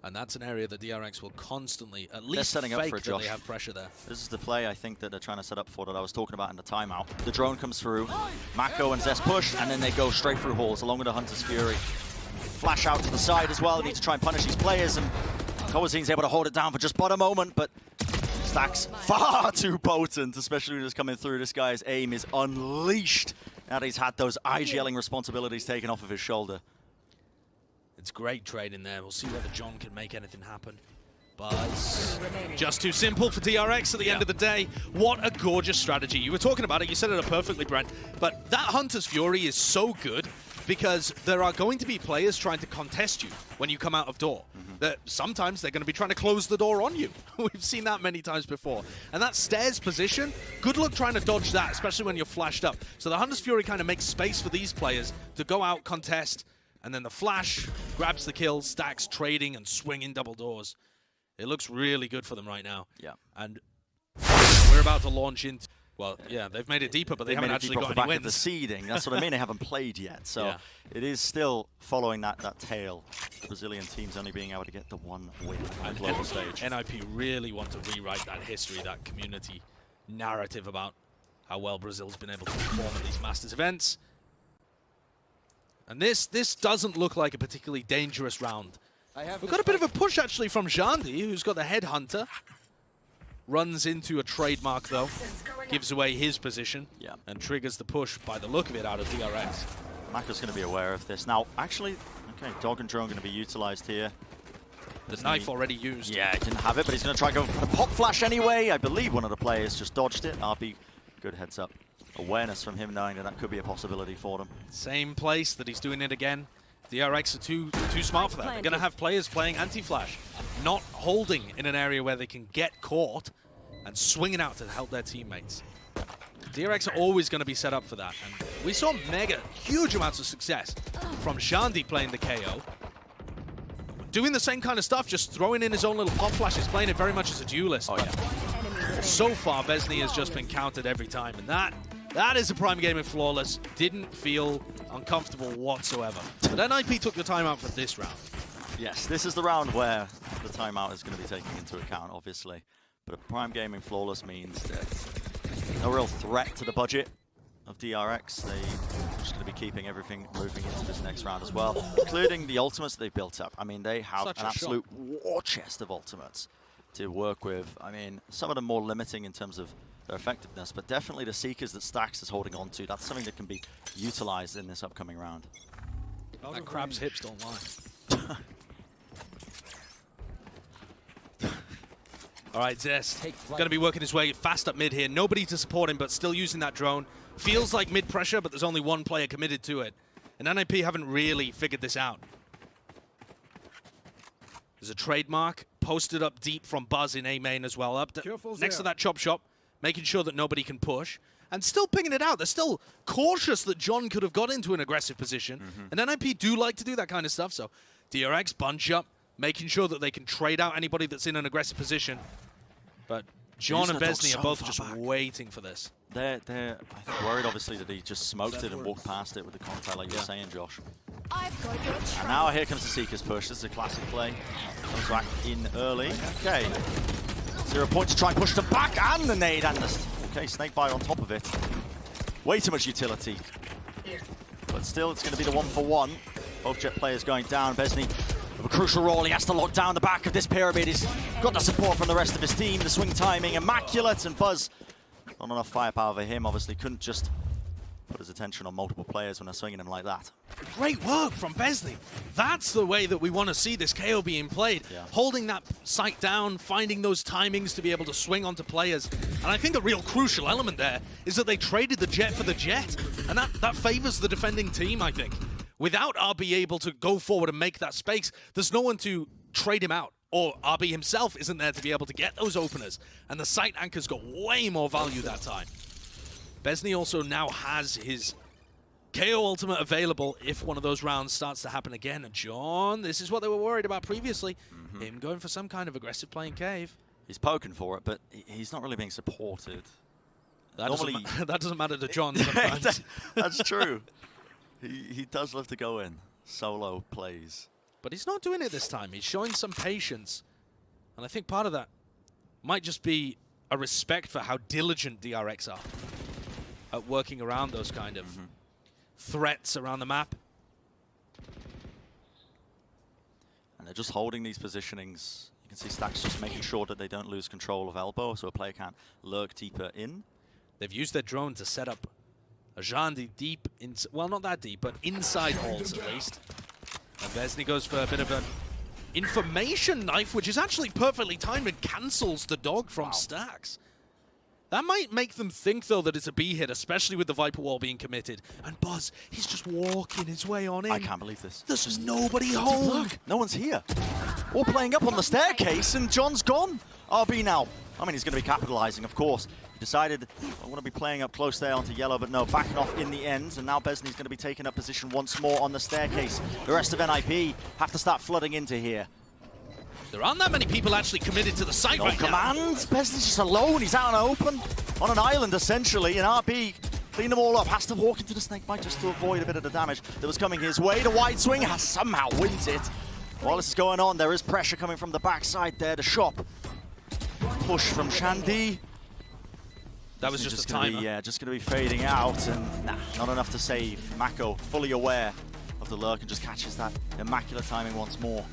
And that's an area that DRX will constantly, at least setting up for that they have pressure there. This is the play I think that they're trying to set up for that I was talking about in the timeout. The drone comes through, Mako and Zest push, and then they go straight through halls along with the Hunter's Fury. Flash out to the side as well. They need to try and punish these players, and Kawanzine's able to hold it down for just but a moment, but Stax far too potent, especially when he's coming through. This guy's aim is unleashed now that he's had those IGLing responsibilities taken off of his shoulder. It's great trade in there. We'll see whether John can make anything happen. Buzz. Just too simple for DRX at the end of the day. What a gorgeous strategy. You were talking about it. You said it perfectly, Brent. But that Hunter's Fury is so good because there are going to be players trying to contest you when you come out of door. Sometimes they're going to be trying to close the door on you. We've seen that many times before. And that stairs position, good luck trying to dodge that, especially when you're flashed up. So the Hunter's Fury kind of makes space for these players to go out, contest, and then the flash grabs the kill, Stacks trading and swinging double doors. It looks really good for them right now. Yeah. And we're about to launch into... Well, yeah, they've made it deeper, but they haven't actually got any wins. The seeding, that's what I mean. They haven't played yet, so it is still following that tail. The Brazilian teams only being able to get the one win on the global stage. NIP really want to rewrite that history, that community narrative about how well Brazil's been able to perform at these Masters events. And this doesn't look like a particularly dangerous round. We've got a bit of a push, actually, from Jandi, who's got the Headhunter. Runs into a trademark, though. Gives away his position. And triggers the push, by the look of it, out of DRX. Mako's going to be aware of this. Now, actually, okay, Dog and Drone going to be utilized here. The knife already used. Yeah, he didn't have it, but he's going to try to go for the pop flash anyway. I believe one of the players just dodged it. RB, good heads up. awareness from him knowing that could be a possibility for them. Same place that he's doing it again. DRX are too smart for that. They're going to have players playing anti-flash, not holding in an area where they can get caught and swinging out to help their teammates. DRX are always going to be set up for that. And we saw huge amounts of success from Shandy playing the KO. Doing the same kind of stuff, just throwing in his own little pop flashes, playing it very much as a duelist. Oh, yeah. So far, Vesny has just been countered every time, and that is a prime game of Flawless. Didn't feel uncomfortable whatsoever. But NIP took the timeout for this round. Yes, this is the round where the timeout is going to be taken into account, obviously. But a prime game in Flawless means that no real threat to the budget of DRX. They're just going to be keeping everything moving into this next round as well, including the ultimates they've built up. I mean, they have an absolute war chest of ultimates to work with. I mean, some of them more limiting in terms of their effectiveness, but definitely the Seekers that Stax is holding on to, that's something that can be utilized in this upcoming round. That Crab's hips don't lie. All right, Zest going to be working his way fast up mid here. Nobody to support him, but still using that drone. Feels like mid pressure, but there's only one player committed to it. And NIP haven't really figured this out. There's a trademark posted up deep from Buzz in A main as well, up next to that chop shop, making sure that nobody can push. And still picking it out. They're still cautious that John could have got into an aggressive position. And NIP do like to do that kind of stuff. So DRX bunch up, making sure that they can trade out anybody that's in an aggressive position. But John and Vesny are both just waiting for this. They're I think, worried, obviously, that he just smoked it and walked past it with the contact, like you were saying, Josh. And now here comes the Seekers push. This is a classic play. Comes back in early. Okay. 0 points to try and push them back, and the nade, and the... Okay, Snakebite on top of it. Way too much utility. But still, it's going to be the 1-for-1. Both Jet players going down. Vesny with a crucial role. He has to lock down the back of this pyramid. He's got the support from the rest of his team. The swing timing, immaculate, and Buzz, not enough firepower for him. Obviously, couldn't just put his attention on multiple players when they're swinging him like that. Great work from Vesny. That's the way that we want to see this KO being played. Holding that sight down, finding those timings to be able to swing onto players. And I think a real crucial element there is that they traded the Jet for the Jet. And that favors the defending team, I think. Without RB able to go forward and make that space, there's no one to trade him out. Or RB himself isn't there to be able to get those openers. And the sight anchor's got way more value that time. Vesny also now has his KO ultimate available if one of those rounds starts to happen again. And John, this is what they were worried about previously. Him going for some kind of aggressive play in cave. He's poking for it, but he's not really being supported. That doesn't matter to John sometimes. That's true. He does love to go in solo plays. But he's not doing it this time. He's showing some patience. And I think part of that might just be a respect for how diligent DRX are at working around those kind of threats around the map. And they're just holding these positionings. You can see Stax just making sure that they don't lose control of elbow, so a player can't lurk deeper in. They've used their drone to set up a Jandi deep, well, not that deep, but inside halls at least. And Vesny goes for a bit of an information knife, which is actually perfectly timed and cancels the dog from Stax. That might make them think, though, that it's a B hit, especially with the Viper Wall being committed. And Buzz, he's just walking his way on in. I can't believe this. There's just nobody home. Look, no one's here. All playing up on the staircase, and John's gone. RB now. I mean, he's going to be capitalizing, of course. He decided, I want to be playing up close there onto yellow, but no, backing off in the end. And now Besney's going to be taking up position once more on the staircase. The rest of NIP have to start flooding into here. There aren't that many people actually committed to the site right now. Command. Besney's just alone. He's out and open on an island, essentially. And RB clean them all up. Has to walk into the snakebite just to avoid a bit of the damage that was coming his way. The wide swing has somehow wins it. While this is going on, there is pressure coming from the backside there. The shop. Push from Shandy. That was just a timer. Just going to be fading out. And not enough to save. Mako fully aware of the lurk and just catches that immaculate timing once more.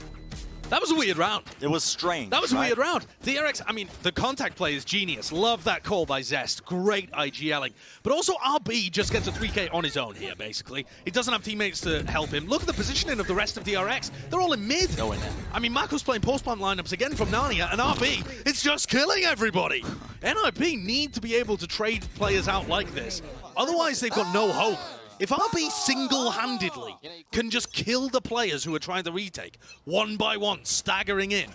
That was a weird round. It was strange. That was a right? weird round. DRX, I mean, the contact play is genius. Love that call by Zest. Great IGLing. But also RB just gets a 3K on his own here, basically. He doesn't have teammates to help him. Look at the positioning of the rest of DRX. They're all in mid. Go in there. I mean, Mako's playing post-plant lineups again from Narnia, and RB, it's just killing everybody. NIP need to be able to trade players out like this. Otherwise, they've got no hope. If RB single-handedly can just kill the players who are trying to retake, one by one, staggering in,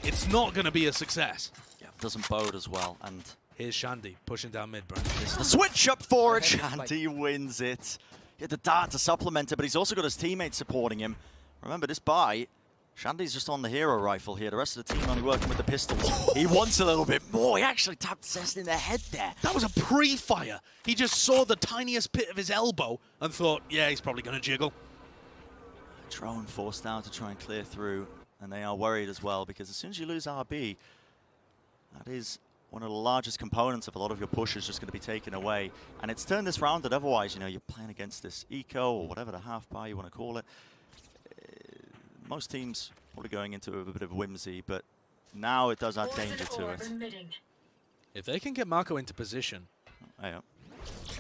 it's not going to be a success. Yeah, doesn't bode as well. And Here's Shandy pushing down mid, Brand. it's the switch up for it. Shandy wins it. He had the dart to supplement it, but he's also got his teammates supporting him. Remember, this buy, Shandy's just on the hero rifle here. The rest of the team only working with the pistols. He wants a little bit more. He actually tapped Zest in the head there. That was a pre-fire. He just saw the tiniest pit of his elbow and thought, yeah, he's probably going to jiggle. Drone forced out to try and clear through, and they are worried as well, because as soon as you lose RB, that is one of the largest components of a lot of your push is just going to be taken away. And it's turned this round that otherwise, you know, you're playing against this eco or whatever the half buy you want to call it. Most teams probably going into a bit of whimsy, but now it does add danger to it. If they can get Mako into position, Oh, yeah.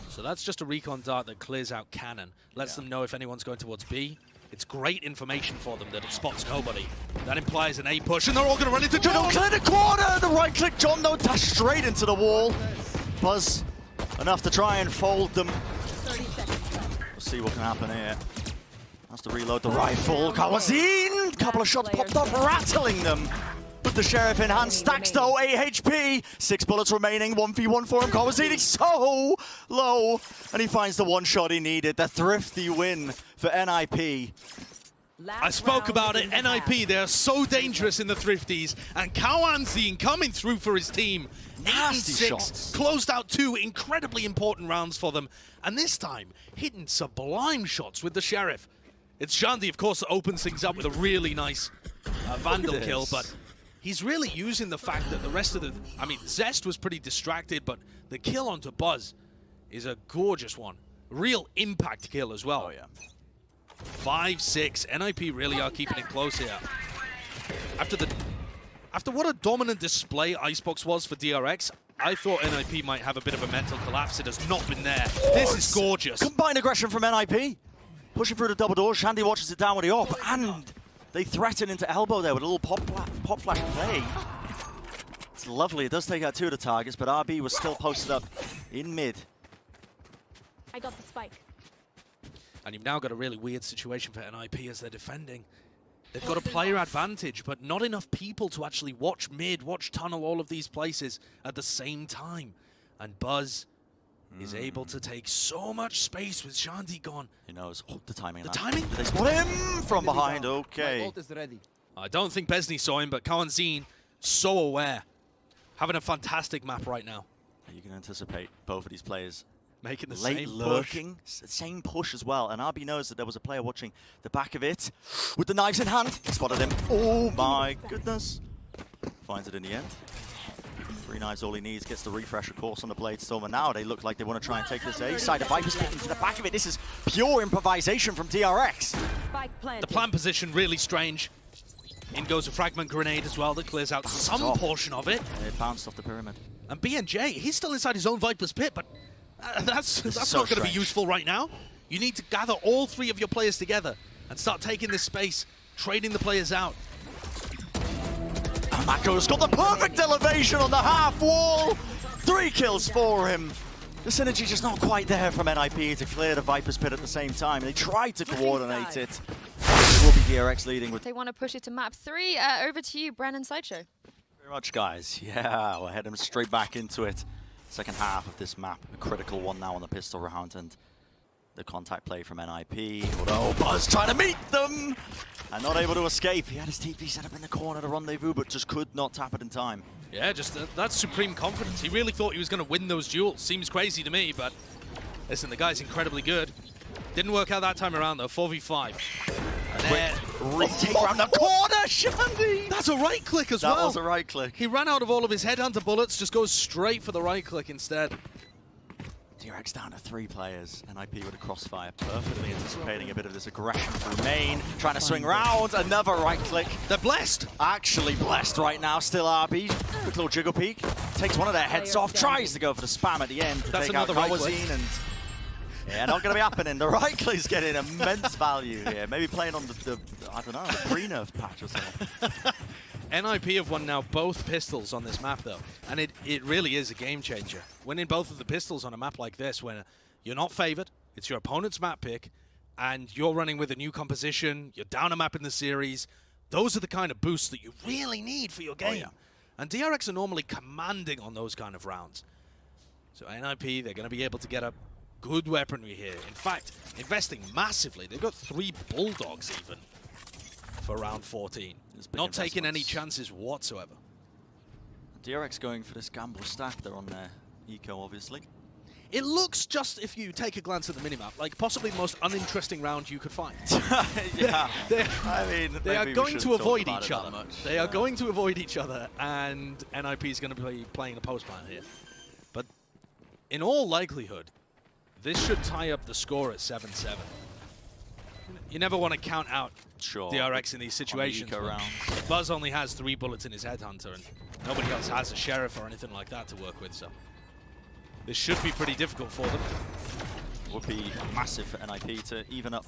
so that's just a recon dart that clears out cannon, lets them know if anyone's going towards B. It's great information for them that it spots nobody. That implies an A push, and they're all going to run into John. Clear the corner! The right click, John, though, dash straight into the wall. Buzz enough to try and fold them. 30 seconds left. We'll see what can happen here. Has to reload the rifle. Kawazin! Couple of shots popped up, rattling them. With the Sheriff in hand, stacks though, 8 HP. 6 bullets remaining, 1v1 for him. Kawazin, he's so low. And he finds the one shot he needed. The thrifty win for NIP. I spoke about it, NIP, they're so dangerous in the thrifties, and Kawazin coming through for his team. Nasty 8-6, shots. closed out 2 incredibly important rounds for them, and this time, hitting sublime shots with the Sheriff. It's Shandy, of course, that opens things up with a really nice Vandal kill, but he's really using the fact that the rest of the... I mean, Zest was pretty distracted, but the kill onto Buzz is a gorgeous one. Real impact kill as well. Oh, yeah. 5-6. NIP really are keeping it close here. After what a dominant display Icebox was for DRX, I thought NIP might have a bit of a mental collapse. It has not been there. This is gorgeous. Combined aggression from NIP. Pushing through the double doors. Shandy watches it down with the op, and they threaten into elbow there with a little pop flash play. It's lovely. It does take out 2 of the targets, but RB was still posted up in mid. I got the spike. And you've now got a really weird situation for NIP as they're defending. They've got a player advantage, but not enough people to actually watch mid, watch tunnel, all of these places at the same time. And Buzz is able to take so much space with Shandy gone. He knows. Oh, the timing. The now. timing? Did they spot him from behind? My Okay. ult is ready. I don't think Besney saw him, but Kawazin, so aware. Having a fantastic map right now. You can anticipate both of these players Making the late same push. lurking, same push as well. And RB knows that there was a player watching the back of it with the knives in hand. Spotted him. Oh my goodness. Finds it in the end. 3 knives all he needs, gets the refresh of course on the Blade Storm, and now they look like they want to try and take this A side. The Viper's getting to the back of it. This is pure improvisation from DRX. Spike planted. The plant position really strange. In goes a fragment grenade as well that clears out some portion of it. It bounced off the pyramid. And BNJ, he's still inside his own Viper's pit, but that's so not going to be strange. useful right now. You need to gather all 3 of your players together and start taking this space, trading the players out. Mako's got the perfect elevation on the half wall. 3 kills for him. The synergy just not quite there from NIP to clear the Viper's pit at the same time. They tried to coordinate it. It will be DRX leading with... They want to push it to map 3. Over to you, Brandon Sideshow. Very much, guys. Yeah, we're heading straight back into it. Second half of this map. A critical one now on the pistol round, and the contact play from NIP. Although Buzz trying to meet them and not able to escape. He had his TP set up in the corner to rendezvous, but just could not tap it in time. Yeah, just that's supreme confidence. He really thought he was going to win those duels. Seems crazy to me, but listen, the guy's incredibly good. Didn't work out that time around, though. 4v5. Retake around the corner, Shandy! That's a right click as well. That was a right click. He ran out of all of his headhunter bullets, just goes straight for the right click instead. DRX down to 3 players. NIP with a crossfire, perfectly anticipating a bit of this aggression through main, trying to swing round, another right click. They're blessed. Actually blessed right now, still RB. Quick little jiggle peek, takes one of their heads off, tries to go for the spam at the end to That's take out another right click. Kawazine, and yeah, not going to be happening. The right click's getting immense value here. Maybe playing on the I don't know, the pre-nerf patch or something. NIP have won now both pistols on this map, though, and it really is a game changer. Winning both of the pistols on a map like this, when you're not favored, it's your opponent's map pick, and you're running with a new composition, you're down a map in the series, those are the kind of boosts that you really need for your game. Oh, yeah. And DRX are normally commanding on those kind of rounds. So NIP, they're going to be able to get a good weaponry here. In fact, investing massively. They've got 3 Bulldogs even for round 14. Not taking any chances whatsoever. DRX going for this gamble stack. They're on their eco, obviously. It looks, just if you take a glance at the minimap, like possibly the most uninteresting round you could find. Yeah, I mean, they are going to avoid each other. They are going to avoid each other, and NIP is going to be playing the post plan here. But in all likelihood, this should tie up the score at 7-7. You never want to count out DRX in these situations. Buzz only has 3 bullets in his headhunter, and nobody else has a sheriff or anything like that to work with, so this should be pretty difficult for them. Would be massive for NIP to even up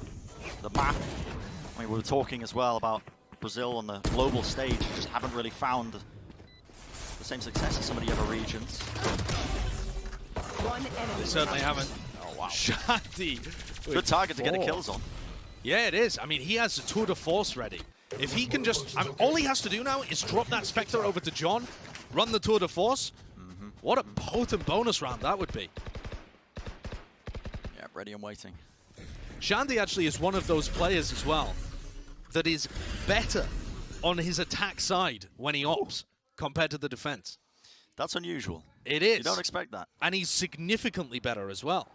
the map. I mean, we were talking as well about Brazil on the global stage. We just haven't really found the same success as some of the other regions. They certainly haven't. Oh, wow. Shandy. Good target to get the kills on. Yeah, it is. I mean, he has a tour de force ready. If he can just... I mean, all he has to do now is drop that Spectre over to John, run the tour de force. What a potent bonus round that would be. Yeah, ready and waiting. Shandy actually is one of those players as well that is better on his attack side when he ops compared to the defense. That's unusual. It is. You don't expect that. And he's significantly better as well,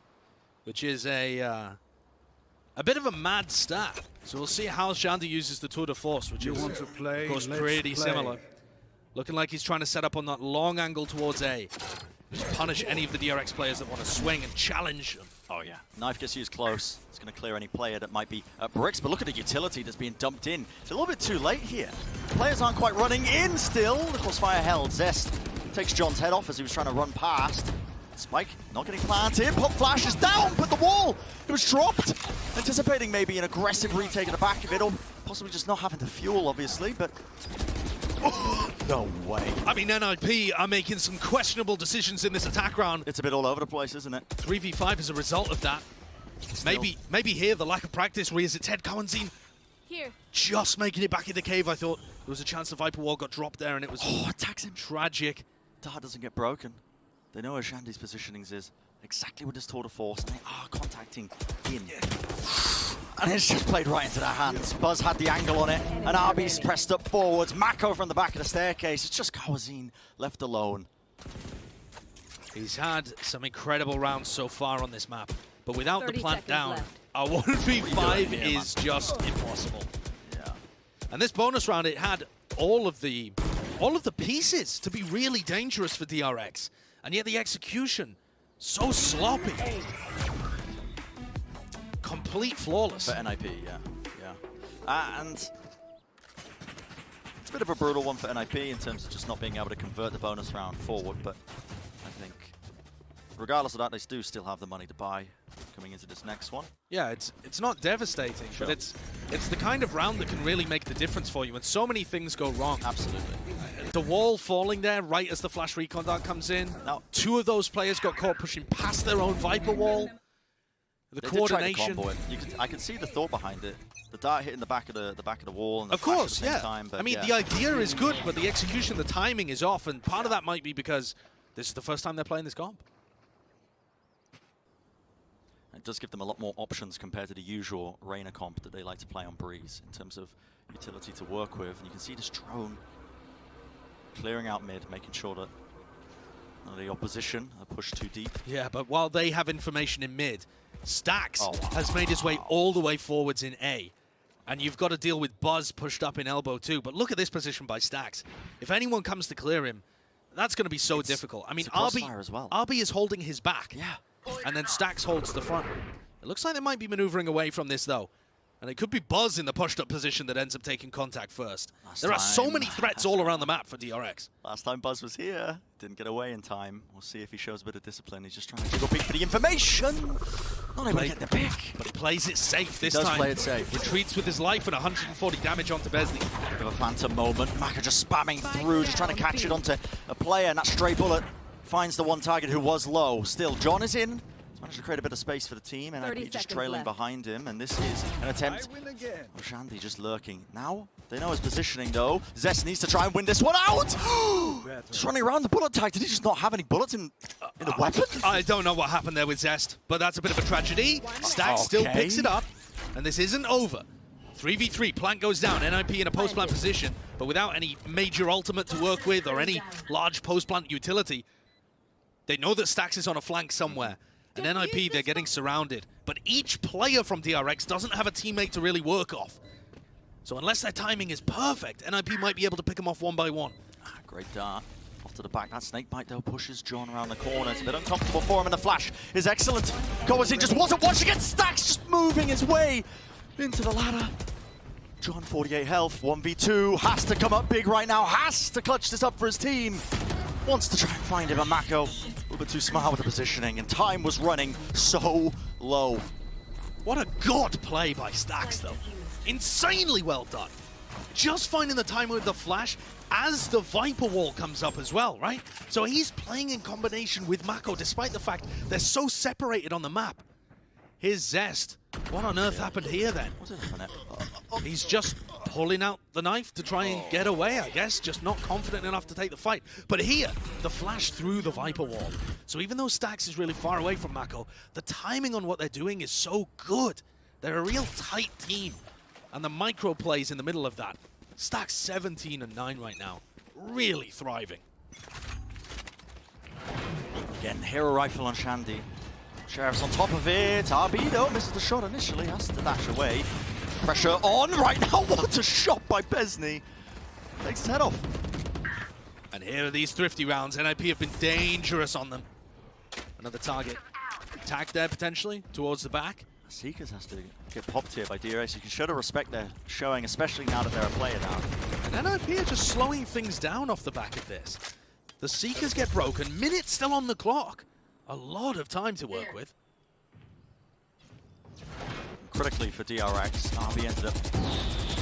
which is a bit of a mad stat. So we'll see how Shandy uses the tour de force, which is, of course, pretty similar. Looking like he's trying to set up on that long angle towards A. Just punish any of the DRX players that want to swing and challenge them. Oh, yeah. Knife gets used close. It's going to clear any player that might be at bricks, but look at the utility that's being dumped in. It's a little bit too late here. Players aren't quite running in still. The crossfire held. Zest takes John's head off as he was trying to run past. Spike not getting planted. Pop flash is down, but the wall, it was dropped. Anticipating maybe an aggressive retake at the back of it, or possibly just not having the fuel, obviously, but... Oh, no way. I mean, NIP are making some questionable decisions in this attack round. It's a bit all over the place, isn't it? 3v5 as a result of that. Maybe here, the lack of practice rears its head. Kawazine here. Just making it back in the cave. I thought there was a chance the Viper wall got dropped there, and it was attacks him. Tragic. Dart doesn't get broken. They know where Shandy's positionings is. Exactly with this tour de force, and they are contacting in. And it's just played right into their hands. Buzz had the angle on it, and RB's pressed up forwards. Mako from the back of the staircase. It's just Kawazine left alone. He's had some incredible rounds so far on this map, but without the plant down, left. our 1v5 is just impossible. Yeah. And this bonus round, it had all of the pieces to be really dangerous for DRX, and yet the execution so sloppy. Complete flawless. For NIP, yeah. And it's a bit of a brutal one for NIP in terms of just not being able to convert the bonus round forward, but I think regardless of that, they do still have the money to buy coming into this next one. Yeah, it's not devastating, but it's the kind of round that can really make the difference for you when so many things go wrong. Absolutely. The wall falling there right as the flash recon dart comes in. Now, 2 of those players got caught pushing past their own Viper wall. The coordination. I can see the thought behind it. The dart hitting the back of the wall. And the of course, at the same time, but I mean, the idea is good, but the execution, the timing is off, and part of that might be because this is the first time they're playing this comp. It does give them a lot more options compared to the usual Reyna comp that they like to play on Breeze in terms of utility to work with. And you can see this drone clearing out mid, making sure that the opposition are pushed too deep. Yeah, but while they have information in mid, Stax has made his way all the way forwards in A. And you've got to deal with Buzz pushed up in elbow too. But look at this position by Stax. If anyone comes to clear him, that's going to be so difficult. I mean, RB is holding his back. Yeah. and then Stax holds the front. It looks like they might be maneuvering away from this, though. And it could be Buzz in the pushed-up position that ends up taking contact first. There are so many threats all around the map for DRX. Last time Buzz was here, didn't get away in time. We'll see if he shows a bit of discipline. He's just trying to jiggle pick for the information. Not able to get the pick. But he plays it safe this time. He does play it safe. Retreats with his life and 140 damage onto Besley. Bit of a phantom moment. Maka just spamming through, just trying to catch it onto a player, and that stray bullet finds the one target who was low. Still, John is in. Managed to create a bit of space for the team, and NIP just trailing behind him, and this is an attempt. Oh, Shandy just lurking. Now, they know his positioning though. Zest needs to try and win this one out! Just running around the bullet tag. Did he just not have any bullets in the weapon? I don't know what happened there with Zest, but that's a bit of a tragedy. Stax still picks it up, and this isn't over. 3v3, plant goes down, NIP in a post-plant position, but without any major ultimate to work with or any large post-plant utility. They know that Stax is on a flank somewhere. And NIP, they're getting surrounded. But each player from DRX doesn't have a teammate to really work off. So unless their timing is perfect, NIP might be able to pick them off one by one. Great dart. Off to the back. That snake bite, though, pushes John around the corner. It's a bit uncomfortable for him, and the flash is excellent. Kowazin just wasn't watching it. Stax just moving his way into the ladder. John, 48 health, 1v2. Has to come up big right now. Has to clutch this up for his team. Wants to try and find him, and Mako a little bit too smart with the positioning, and time was running so low. What a god play by Stax, though. Insanely well done. Just finding the time with the flash as the Viper wall comes up as well, right? So he's playing in combination with Mako, despite the fact they're so separated on the map. Here's Zest. What on earth happened here, then? He's just pulling out the knife to try and get away, I guess. Just not confident enough to take the fight. But here, the flash through the Viper wall. So even though Stax is really far away from Mako, the timing on what they're doing is so good. They're a real tight team. And the micro plays in the middle of that. Stax 17-9 right now. Really thriving. Again, hero rifle on Shandy. Sheriff's on top of it. RB, though, misses the shot initially. Has to dash away. Pressure on right now. What a shot by Besney. Takes his head off. And here are these thrifty rounds. NIP have been dangerous on them. Another target. Tag there, potentially, towards the back. Seekers has to get popped here by DRX. You can show the respect they're showing, especially now that they're a player now. And NIP are just slowing things down off the back of this. The Seekers get broken. Minutes still on the clock. A lot of time to work with. Critically for DRX, RB ended up...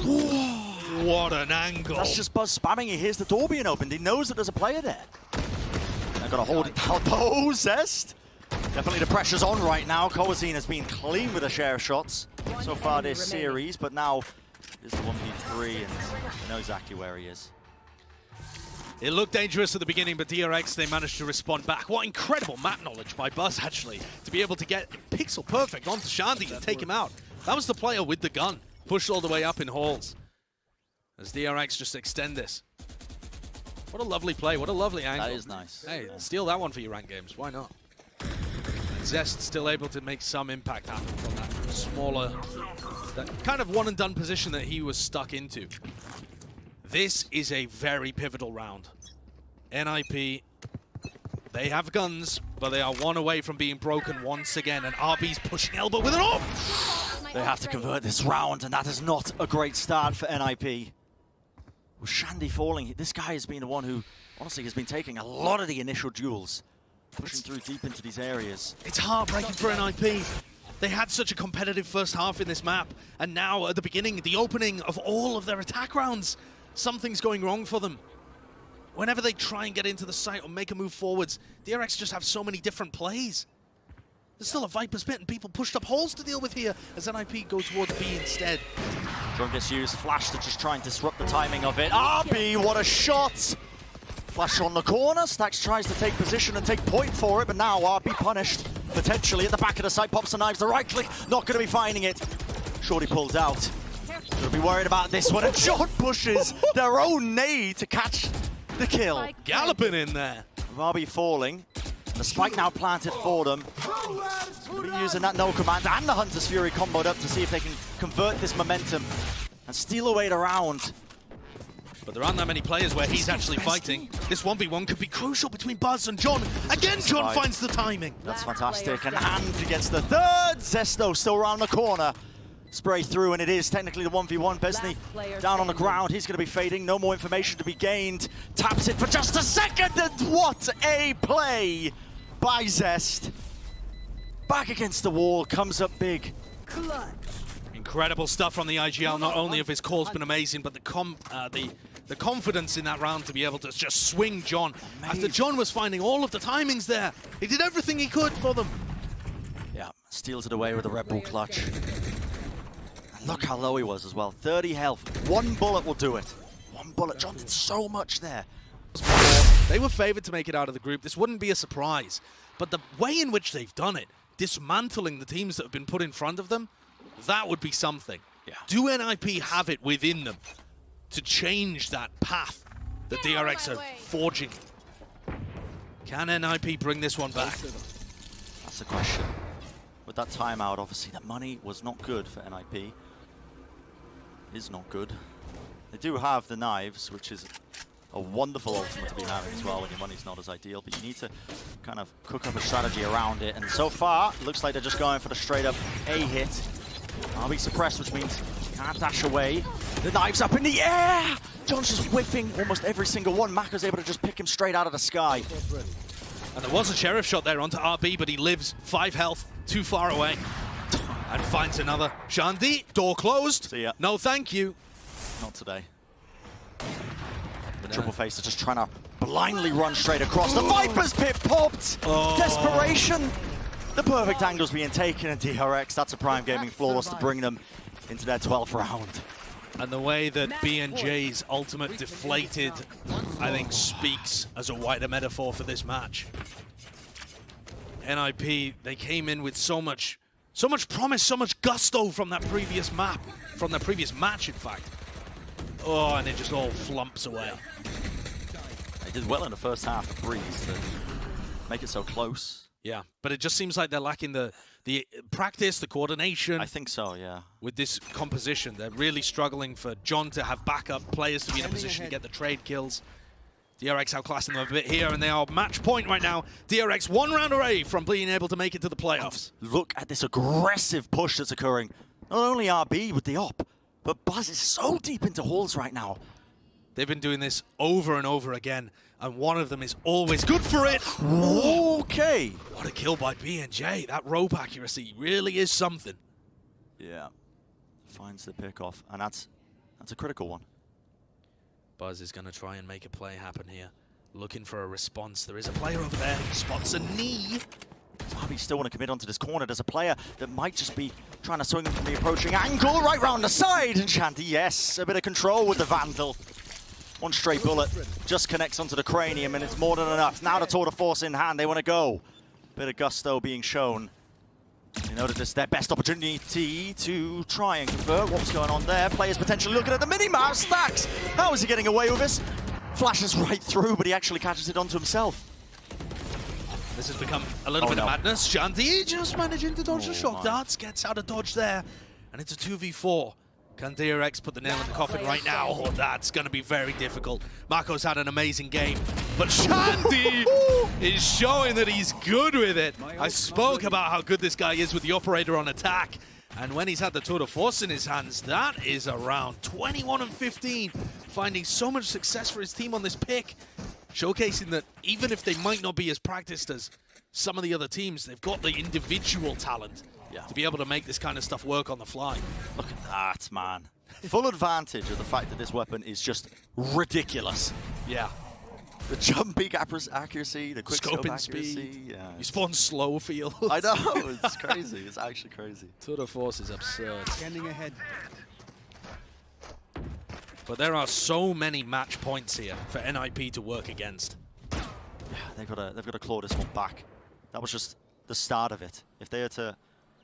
Whoa, what an angle. That's just Buzz spamming. He hears the door being opened. He knows that there's a player there. They've got to hold it down. Oh, Zest. Definitely the pressure's on right now. Kowazin has been clean with the share of shots so far this series, but now it's the 1v3 and they know exactly where he is. It looked dangerous at the beginning, but DRX, they managed to respond back. What incredible map knowledge by Buzz, actually, to be able to get pixel perfect onto Shandy and take him out. That was the player with the gun, pushed all the way up in halls. As DRX just extend this. What a lovely play, what a lovely angle. That is nice. Hey, steal that one for your ranked games, why not? And Zest still able to make some impact happen from that smaller, that kind of one and done position that he was stuck into. This is a very pivotal round. NIP, they have guns, but they are one away from being broken once again, and RB's pushing elbow with it off! They have to convert this round, and that is not a great start for NIP. With Shandy falling, this guy has been the one who, honestly, has been taking a lot of the initial duels, pushing through deep into these areas. It's heartbreaking for NIP. They had such a competitive first half in this map, and now at the beginning, the opening of all of their attack rounds, something's going wrong for them. Whenever they try and get into the site or make a move forwards, DRX just have so many different plays. There's still a Viper's Pit and people pushed up holes to deal with here as NIP go towards B instead. Drone gets used, Flash to just try and disrupt the timing of it. RB, what a shot! Flash on the corner, Stax tries to take position and take point for it, but now RB punished. Potentially at the back of the site, pops the knives, the right click, not going to be finding it. Shorty pulls out. They'll be worried about this one, and John pushes their own nade to catch the kill. Galloping in there. RB falling. The spike now planted for them. They'll be using that no command and the Hunter's Fury comboed up to see if they can convert this momentum and steal away the round. But there aren't that many players where he's actually fighting. This 1v1 could be crucial between Buzz and John. Again, John finds the timing. That's fantastic. And Hand gets the third. Zesto still around the corner. Spray through, and it is technically the 1v1. Besney down on the ground. He's going to be fading. No more information to be gained. Taps it for just a second. And what a play by Zest. Back against the wall. Comes up big. Incredible stuff from the IGL. Not only have his call's been amazing, but the confidence in that round to be able to just swing John. After John was finding all of the timings there, he did everything he could for them. Yeah, steals it away with a Red Bull clutch. And look how low he was as well. 30 health. One bullet will do it. One bullet. John did so much there. They were favored to make it out of the group. This wouldn't be a surprise. But the way in which they've done it, dismantling the teams that have been put in front of them, that would be something. Yeah. Do NIP have it within them to change that path that DRX are forging? Can NIP bring this one back? That's the question. With that timeout, obviously, the money was not good for NIP. Is not good. They do have the knives, which is a wonderful ultimate to be having as well when your money's not as ideal, but you need to kind of cook up a strategy around it. And so far, it looks like they're just going for the straight-up A hit. I'll be suppressed, which means can't dash away. The knife's up in the air! John's just whiffing almost every single one. Mako's able to just pick him straight out of the sky. And there was a sheriff shot there onto RB, but he lives 5 health, too far away. And finds another. Shandy, door closed. See ya. No, thank you. Not today. The triple face is just trying to blindly run straight across. The Viper's pit popped! Oh. Desperation! The perfect angle's being taken in DRX. That's a Prime Gaming flawless to bring them into their 12th round. And the way that B&J's ultimate deflated, I think, speaks as a wider metaphor for this match. NIP, they came in with so much promise, so much gusto from that previous map, from the previous match, in fact. Oh, and it just all flumps away. They did well in the first half of Breeze to make it so close. Yeah, but it just seems like they're lacking the practice, the coordination. I think so, yeah. With this composition, they're really struggling for John to have backup players to be in a position to get the trade kills. DRX outclassing them a bit here, and they are match point right now. DRX 1 round away from being able to make it to the playoffs. And look at this aggressive push that's occurring. Not only RB with the op, but Buzz is so deep into halls right now. They've been doing this over and over again, and one of them is always good for it. Okay. What a kill by B&J. That rope accuracy really is something. Yeah. Finds the pick off, and that's a critical one. Buzz is going to try and make a play happen here. Looking for a response. There is a player over there. He spots a knee. RB still want to commit onto this corner. There's a player that might just be trying to swing him from the approaching angle right round the side. And Shandy, yes, a bit of control with the Vandal. One straight bullet just connects onto the cranium, and it's more than enough. Now the tour de force in hand, they want to go. Bit of gusto being shown. You know that this is their best opportunity to try and convert. What's going on there? Players potentially looking at the mini-map. Stacks! How is he getting away with this? Flashes right through, but he actually catches it onto himself. This has become a little bit of madness. Shandy just managing to dodge the shock darts. Gets out of dodge there, and it's a 2v4. Can DRX put the nail in the coffin right now? Oh, that's going to be very difficult. Marco's had an amazing game, but Shandy is showing that he's good with it. I spoke about how good this guy is with the operator on attack, and when he's had the tour de force in his hands, that is around 21 and 15, finding so much success for his team on this pick, showcasing that even if they might not be as practiced as some of the other teams, they've got the individual talent to be able to make this kind of stuff work on the fly. Look at that, man. Full advantage of the fact that this weapon is just ridiculous. Yeah. The jump peak accuracy, the quick scope Scoping accuracy. speed. Yeah, You spawn slow field. I know, it's crazy. It's actually crazy. Tour de force is absurd. Scanning ahead. But there are so many match points here for NIP to work against. Yeah, they've got to claw this one back. That was just the start of it. If they are to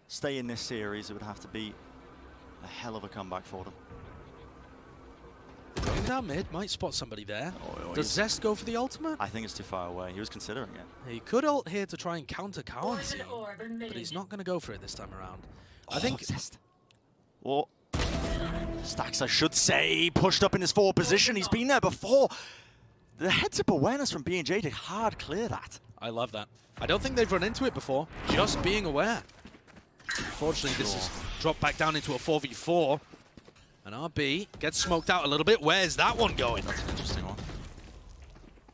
stay in this series, it would have to be a hell of a comeback for them. Going down mid, might spot somebody there. Oh, Does Zest go for the ultimate? I think it's too far away. He was considering it. He could ult here to try and counter Cowan's, but he's not going to go for it this time around. I think Zest. Well, Stacks, I should say, pushed up in his forward position. He's been there before. The heads-up awareness from B&J to hard clear that. I love that. I don't think they've run into it before. Just being aware. Unfortunately, this is dropped back down into a 4v4. And RB gets smoked out a little bit. Where's that one going? That's an interesting one.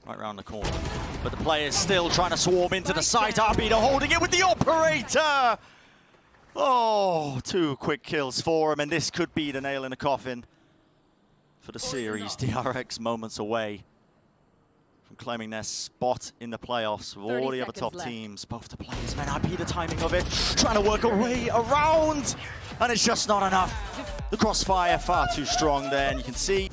Right around the corner. But the player's still trying to swarm into the site. RB holding it with the operator. Oh, 2 quick kills for him, and this could be the nail in the coffin for the series. DRX moments away from claiming their spot in the playoffs with all the other top teams. Both the players, man, RB the timing of it, trying to work a way around, and it's just not enough. The crossfire far too strong there, and you can see